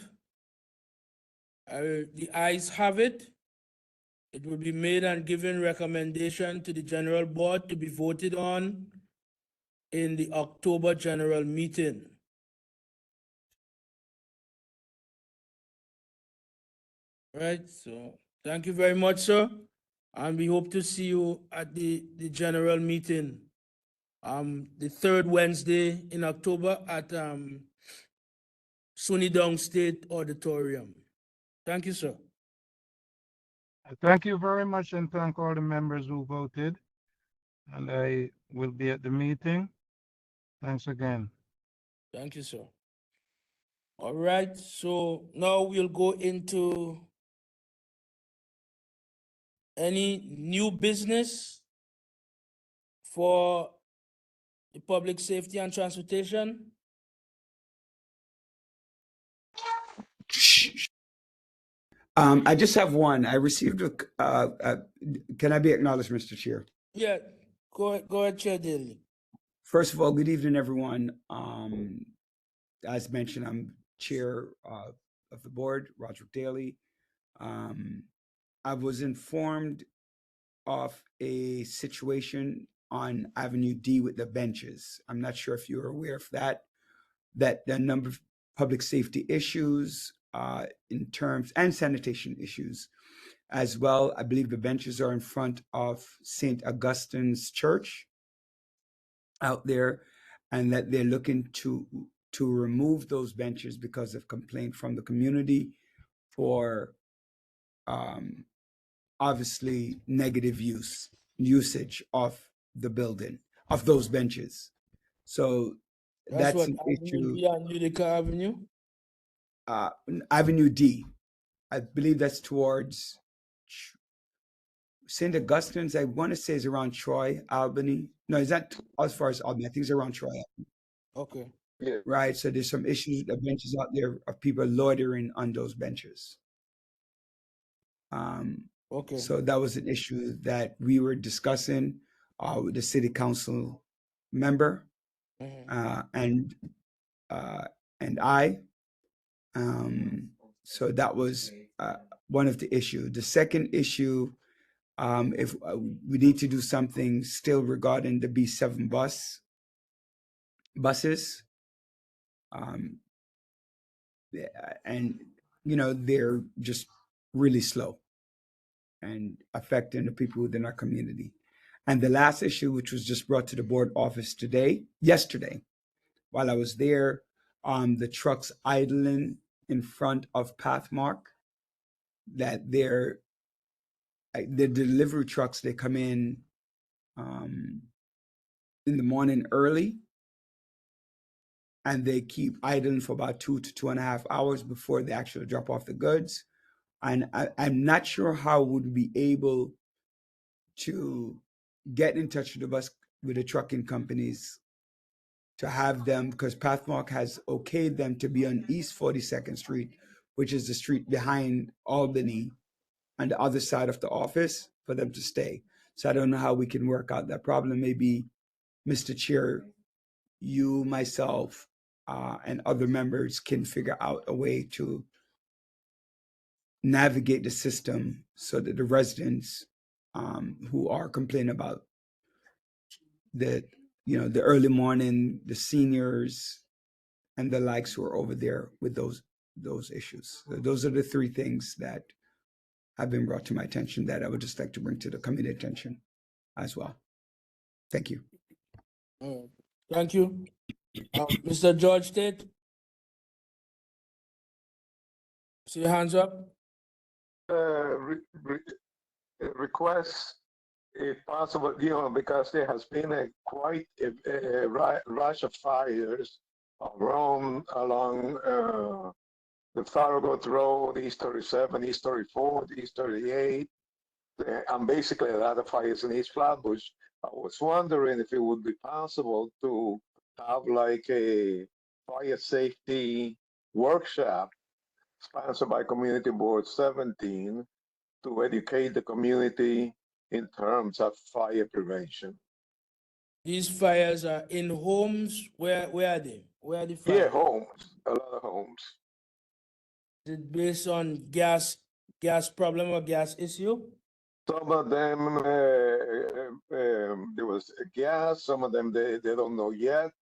the ayes have it. It will be made and given recommendation to the general board to be voted on in the October general meeting. Right, so thank you very much, sir. And we hope to see you at the general meeting, the third Wednesday in October at SUNY Dong State Auditorium. Thank you, sir. Thank you very much, and thank all the members who voted. And I will be at the meeting. Thanks again. Thank you, sir. All right, so now we'll go into any new business for the public safety and transportation. I just have one. I received can I be acknowledged, Mr. Chair? Yeah, go ahead, Chair Daly. First of all, good evening, everyone. As mentioned, I'm chair of the board, Roderick Daly. I was informed of a situation on Avenue D with the benches. I'm not sure if you're aware of that the number of public safety issues in terms and sanitation issues as well. I believe the benches are in front of St. Augustine's Church out there, and that they're looking to remove those benches because of complaint from the community for obviously negative usage of the building, of those benches. So That's that's what an Avenue issue. D and Utica Avenue? Avenue D, I believe that's towards St. Augustine's. I want to say is around Troy, Albany. No, is that as far as Albany? I think it's around Troy. Okay. Yeah. Right. So there's some issues with the benches out there of people loitering on those benches. Okay. So that was an issue that we were discussing with the city council member and I. So that was one of the issues. The second issue, if we need to do something still regarding the B7 buses, and they're just really slow and affecting the people within our community. And the last issue, which was just brought to the board office yesterday, while I was there, the trucks idling in front of Pathmark, that they're the delivery trucks, they come in the morning early, and they keep idling for about 2 to 2.5 hours before they actually drop off the goods. And I'm not sure how would be able to get in touch with the trucking companies to have them, because Pathmark has okayed them to be on East 42nd Street, which is the street behind Albany, on the other side of the office, for them to stay. So I don't know how we can work out that problem. Maybe, Mr. Chair, you, myself, and other members can figure out a way to navigate the system so that the residents who are complaining about the early morning, the seniors and the likes who are over there with those issues. So those are the three things that have been brought to my attention that I would just like to bring to the committee attention as well. Thank you. Thank you. Mr. George Tate? See your hands up? Request, if possible, because there has been quite a rush of fires along the Farragut Road, East 37, East 34, East 38, and basically a lot of fires in East Flatbush. I was wondering if it would be possible to have like a fire safety workshop sponsored by Community Board 17 to educate the community in terms of fire prevention. These fires are in homes. Where are they? Where are the fires? Yeah, homes, a lot of homes. Is it based on gas problem or gas issue? Some of them, there was gas, some of them they don't know yet,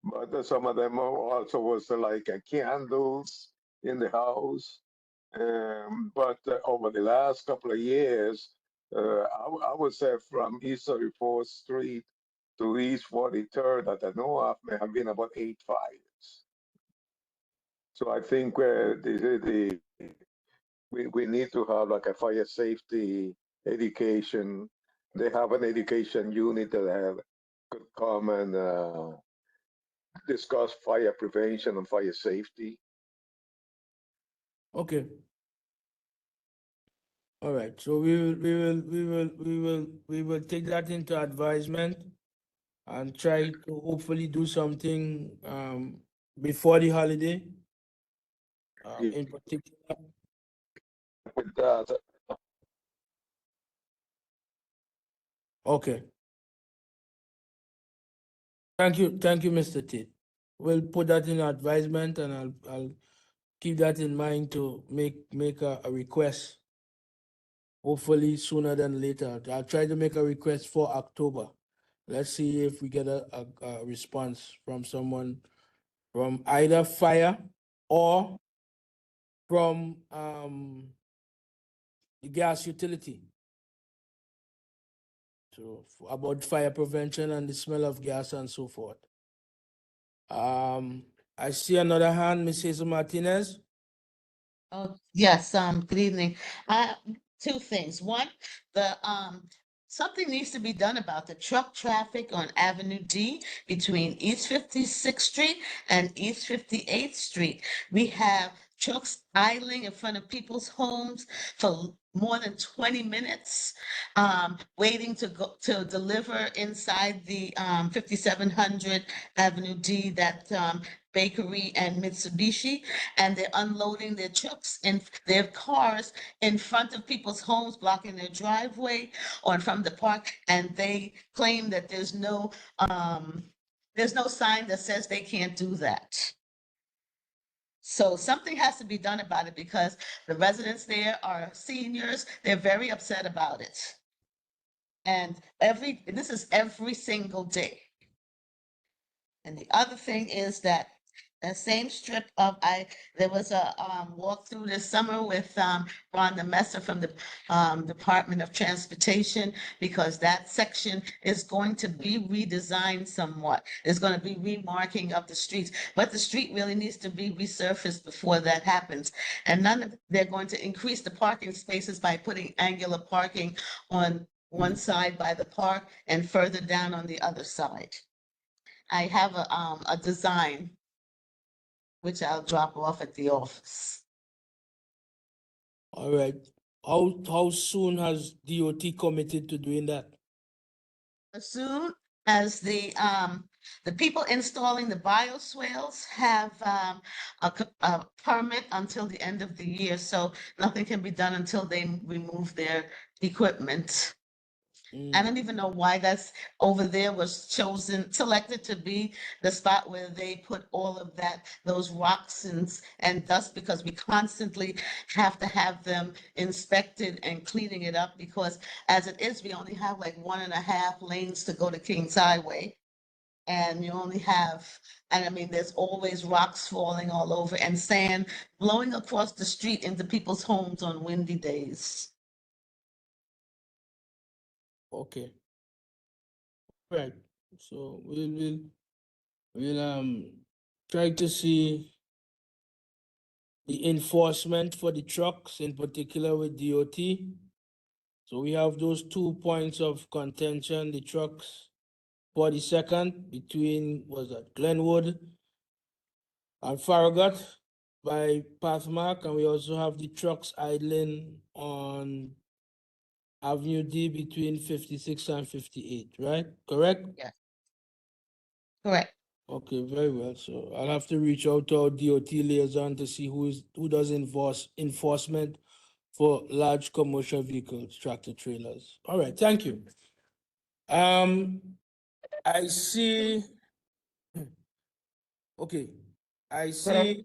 but some of them also was like candles in the house. But over the last couple of years, I would say from East 34th Street to East 43rd that I know of, there have been about 8 fires. So I think we need to have like a fire safety education. They have an education unit that could come and discuss fire prevention and fire safety. Okay. All right. So we will take that into advisement and try to hopefully do something before the holiday. In particular. with that. Okay. Thank you, Mr. Tate. We'll put that in advisement, and I'll keep that in mind to make a request. Hopefully sooner than later. I'll try to make a request for October. Let's see if we get a response from someone from either fire or from the gas utility. So about fire prevention and the smell of gas and so forth. I see another hand, Ms. Hazel Martinez. Oh, yes, good evening. Two things. One, something needs to be done about the truck traffic on Avenue D between East 56th Street and East 58th Street. We have trucks idling in front of people's homes for more than 20 minutes, waiting to deliver inside the 5700 Avenue D, that bakery and Mitsubishi, and they're unloading their trucks and their cars in front of people's homes, blocking their driveway or in front of the park, and they claim that there's no sign that says they can't do that. So something has to be done about it because the residents there are seniors. They're very upset about it. And this is every single day. And the other thing is that same strip there was a walk through this summer with Rhonda Messer from the Department of Transportation, because that section is going to be redesigned somewhat. There's going to be remarking of the streets, but the street really needs to be resurfaced before that happens. And they're going to increase the parking spaces by putting angular parking on one side by the park and further down on the other side. I have a design which I'll drop off at the office. All right. How soon has DOT committed to doing that? As soon as the people installing the bioswales have a permit until the end of the year, so nothing can be done until they remove their equipment. I don't even know why that's over there was selected to be the spot where they put all of those rocks and dust, because we constantly have to have them inspected and cleaning it up, because as it is, we only have like 1.5 lanes to go to Kings Highway. And you only have, and I mean, there's always rocks falling all over and sand blowing across the street into people's homes on windy days. Okay. Right. So we'll try to see the enforcement for the trucks, in particular with DOT. So we have those 2 points of contention, the trucks, 42nd between, was that Glenwood and Farragut by Pathmark, and we also have the trucks idling on Avenue D between 56 and 58, right? Correct? Yeah. Correct. Okay, very well. So I'll have to reach out to our DOT liaison to see who does enforcement for large commercial vehicles, tractor trailers. All right, thank you. I see. Okay, I see.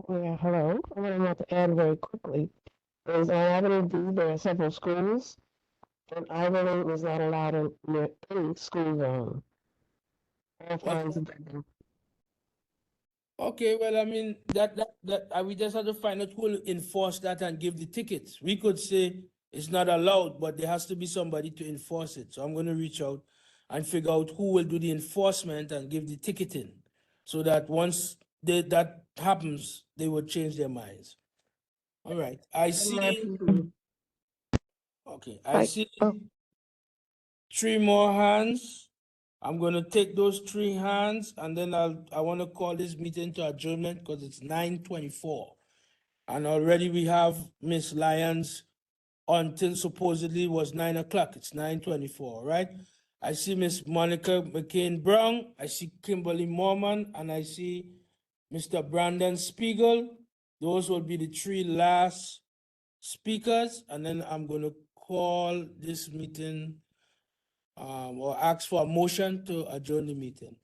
Yeah, hello. I want to add very quickly. Is on Avenue D, there are several schools, and idling is not allowed in any school zone. All kinds of them. Okay, well, I mean, we just have to find out who will enforce that and give the tickets. We could say it's not allowed, but there has to be somebody to enforce it. So I'm going to reach out and figure out who will do the enforcement and give the ticketing, so that once that happens, they will change their minds. All right, I see. Okay, I see 3 more hands. I'm going to take those 3 hands, and then I want to call this meeting to adjournment because it's 9:24. And already we have Miss Lyons until supposedly was 9 o'clock. It's 9:24, right? I see Miss Monica McCain Brown. I see Kimberly Mormon, and I see Mr. Brandon Spiegel. Those will be the 3 last speakers, and then I'm going to call this meeting or ask for a motion to adjourn the meeting.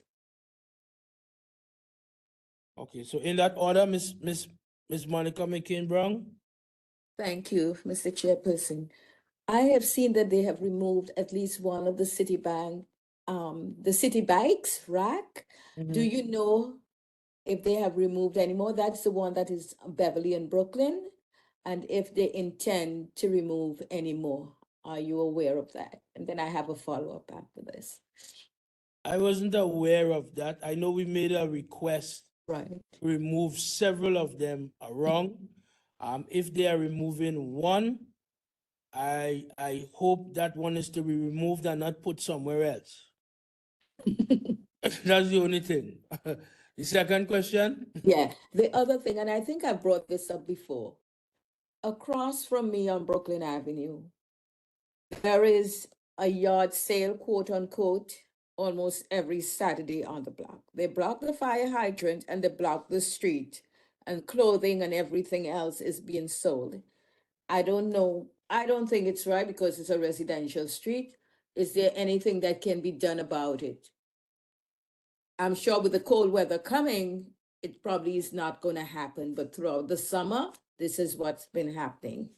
Okay, so in that order, Miss Monica McCain Brown. Thank you, Mr. Chairperson. I have seen that they have removed at least one of the the city bikes rack. Do Mhm. you know if they have removed any more? That's the one that is Beverly and Brooklyn. And if they intend to remove any more, are you aware of that? And then I have a follow-up after this. I wasn't aware of that. I know we made a request Right. to remove several of them around. If they are removing one, I hope that one is to be removed and not put somewhere else. That's the only thing. The second question? Yeah, the other thing, and I think I brought this up before, across from me on Brooklyn Avenue, there is a yard sale, quote unquote, almost every Saturday on the block. They block the fire hydrant and they block the street, and clothing and everything else is being sold. I don't know. I don't think it's right because it's a residential street. Is there anything that can be done about it? I'm sure with the cold weather coming, it probably is not going to happen, but throughout the summer, this is what's been happening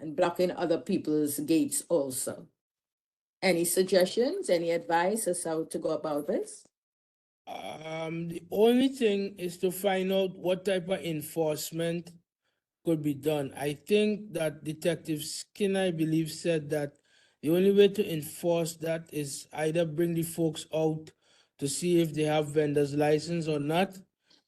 and blocking other people's gates also. Any suggestions, any advice as how to go about this? The only thing is to find out what type of enforcement could be done. I think that Detective Skinner, I believe, said that the only way to enforce that is either bring the folks out to see if they have vendor's license or not.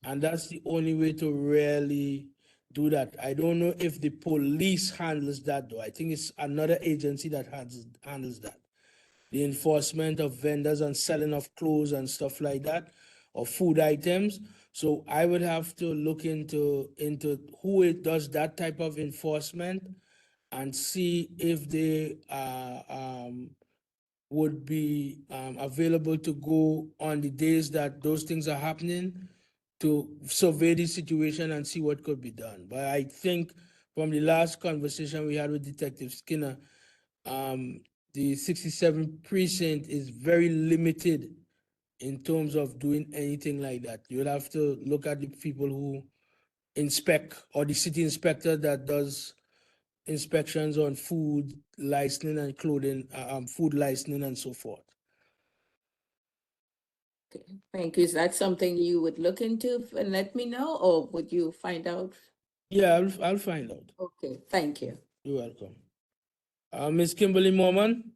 And that's the only way to really do that. I don't know if the police handles that though. I think it's another agency that handles that. The enforcement of vendors and selling of clothes and stuff like that, or food items. So I would have to look into who it does that type of enforcement and see if they would be available to go on the days that those things are happening to survey the situation and see what could be done. But I think from the last conversation we had with Detective Skinner, the 67th precinct is very limited in terms of doing anything like that. You'll have to look at the people who inspect, or the city inspector that does inspections on food licensing and clothing, food licensing and so forth. Okay, thank you. Is that something you would look into and let me know, or would you find out? Yeah, I'll find out. Okay, thank you. You're welcome. Ms. Kimberly Mormon?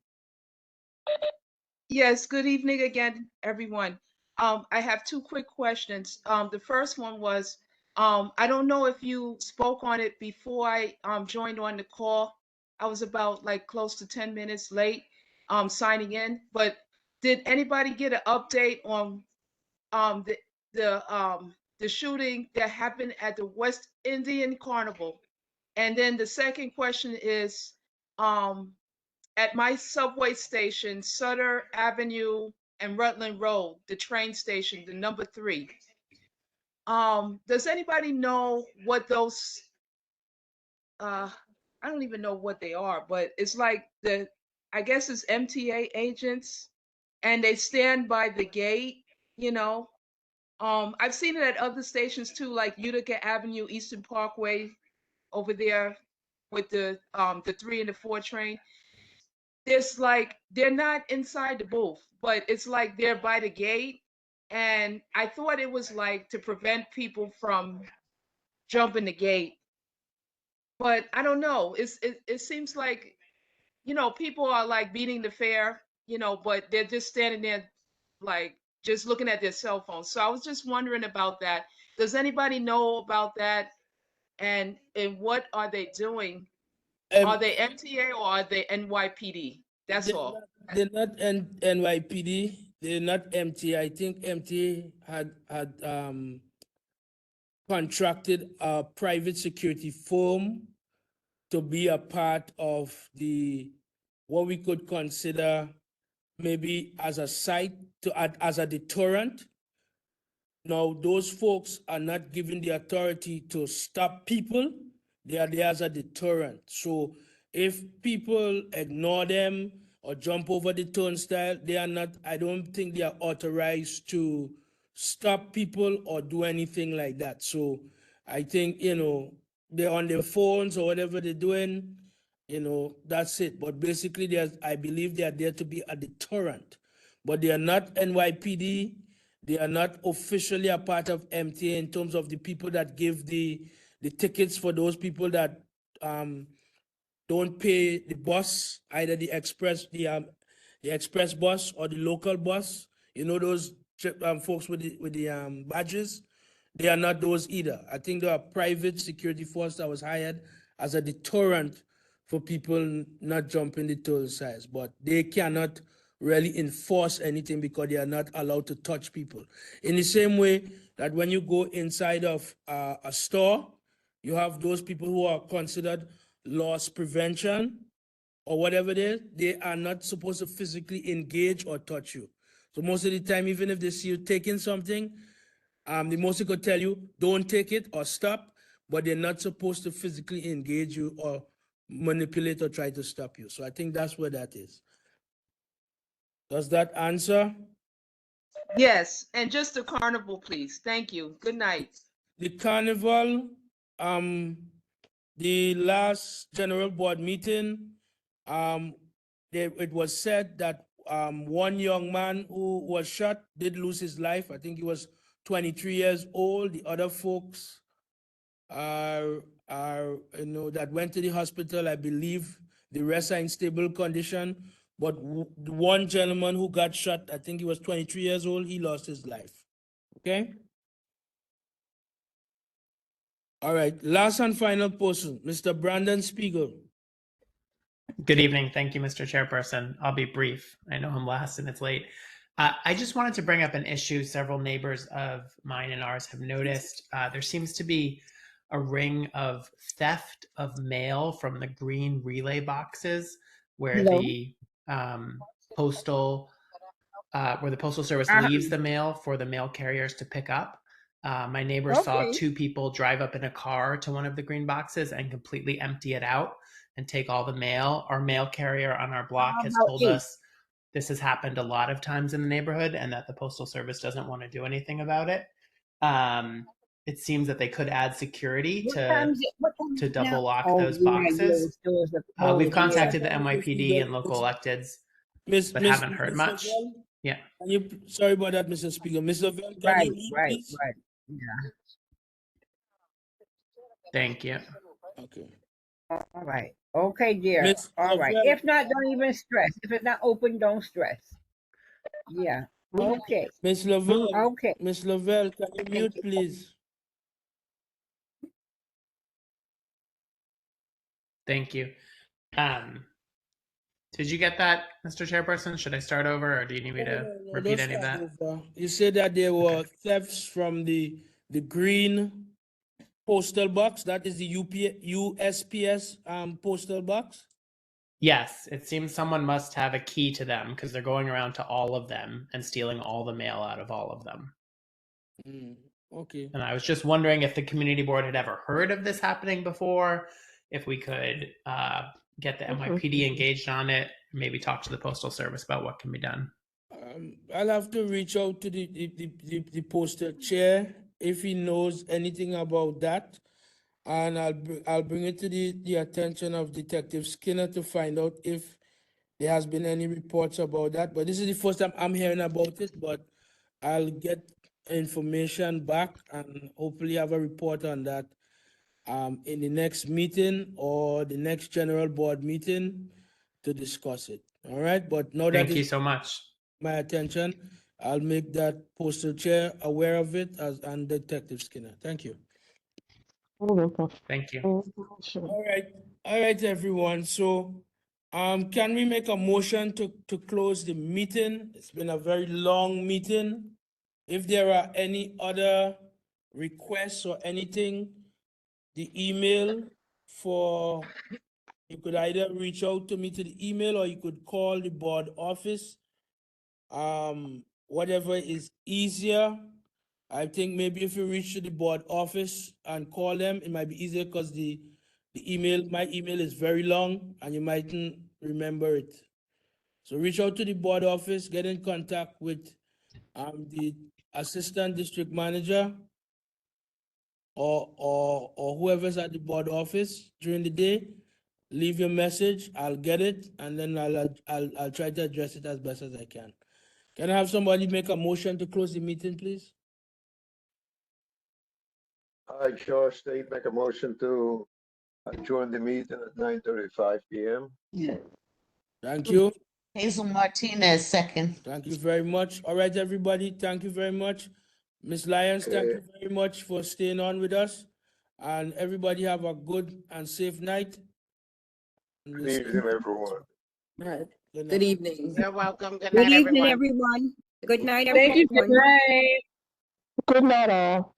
Yes, good evening again, everyone. I have two quick questions. The first one was, I don't know if you spoke on it before I joined on the call. I was about like close to 10 minutes late signing in, but did anybody get an update on the shooting that happened at the West Indian Carnival? And then the second question is, at my subway station, Sutter Avenue and Rutland Road, the train station, the number 3. Does anybody know what those, I don't even know what they are, but it's like I guess it's MTA agents, and they stand by the gate, you know. I've seen it at other stations too, like Utica Avenue, Eastern Parkway, over there with the 3 and the 4 train. There's like, they're not inside the booth, but it's like they're by the gate. And I thought it was like to prevent people from jumping the gate. But I don't know. It seems like, you know, people are like beating the fare, you know, but they're just standing there like just looking at their cell phones. So I was just wondering about that. Does anybody know about that? And what are they doing? Are they MTA or are they NYPD? That's all. They're not NYPD. They're not MTA. I think MTA had contracted a private security firm to be a part of what we could consider maybe as a site as a deterrent. Now, those folks are not given the authority to stop people. They are there as a deterrent. So if people ignore them or jump over the turnstile, they are not, I don't think they are authorized to stop people or do anything like that. So I think, you know, they're on their phones or whatever they're doing, you know, that's it. But basically, I believe they are there to be a deterrent. But they are not NYPD. They are not officially a part of MTA in terms of the people that give the tickets for those people that don't pay the bus, either the express bus or the local bus. You know those folks with the badges. They are not those either. I think they are private security force that was hired as a deterrent for people not jumping the toll size, but they cannot really enforce anything because they are not allowed to touch people. In the same way that when you go inside of a store, you have those people who are considered loss prevention or whatever it is, they are not supposed to physically engage or touch you. So most of the time, even if they see you taking something, the most they could tell you, don't take it or stop, but they're not supposed to physically engage you or manipulate or try to stop you. So I think that's where that is. Does that answer? Yes, and just the carnival, please. Thank you. Good night. The carnival, the last general board meeting, it was said that one young man who was shot did lose his life. I think he was 23 years old. The other folks are that went to the hospital, I believe the rest are in stable condition. But the one gentleman who got shot, I think he was 23 years old, he lost his life. Okay? All right, last and final person, Mr. Brandon Spiegel. Good evening. Thank you, Mr. Chairperson. I'll be brief. I know I'm last and it's late. I just wanted to bring up an issue several neighbors of mine and ours have noticed. There seems to be a ring of theft of mail from the green relay boxes where the postal service leaves the mail for the mail carriers to pick up. My neighbor saw two people drive up in a car to one of the green boxes and completely empty it out and take all the mail. Our mail carrier on our block has told us this has happened a lot of times in the neighborhood and that the Postal Service doesn't want to do anything about it. It seems that they could add security to double lock those boxes. We've contacted the NYPD and local electeds, but haven't heard much. Yeah. Sorry about that, Mr. Speaker. Mr. Vell, can you mute, please? Yeah. Thank you. Okay. All right. Okay, dear. Miss All right. Lavelle. If not, don't even stress. If it's not open, don't stress. Yeah. Okay. Miss Lavelle. Okay. Miss Lavelle, can you mute, please? Thank you. Did you get that, Mr. Chairperson? Should I start over or do you need me to repeat any of that? You said that there were thefts from the green postal box. That is the USPS postal box. Yes, it seems someone must have a key to them because they're going around to all of them and stealing all the mail out of all of them. Okay. And I was just wondering if the community board had ever heard of this happening before, if we could get the NYPD engaged on it, maybe talk to the Postal Service about what can be done. I'll have to reach out to the postal chair if he knows anything about that, and I'll bring it to the attention of Detective Skinner to find out if there has been any reports about that. But this is the first time I'm hearing about it, but I'll get information back and hopefully have a report on that in the next meeting or the next general board meeting to discuss it. All right, but now that Thank you it's so much. my attention, I'll make that postal chair aware of it and Detective Skinner. Thank you. Thank you. All right, everyone. So, can we make a motion to close the meeting? It's been a very long meeting. If there are any other requests or anything, the email you could either reach out to me to the email or you could call the board office. Whatever is easier. I think maybe if you reach to the board office and call them, it might be easier because the The email, my email is very long and you mightn't remember it. So reach out to the board office, get in contact with the assistant district manager or whoever's at the board office during the day. Leave your message, I'll get it, and then I'll try to address it as best as I can. Can I have somebody make a motion to close the meeting, please? I, George State, make a motion to adjourn the meeting at 9:35 p.m. Yeah. Thank you. Hazel Martinez, second. Thank you very much. All right, everybody, thank you very much. Ms. Lyons, thank you very much for staying on with us. And everybody have a good and safe night. And we'll Good see evening, you. everyone. Right. Good Good night. evening. You're welcome. Good Good night, evening, everyone. everyone. Good night, Thank you. everyone. Good night all.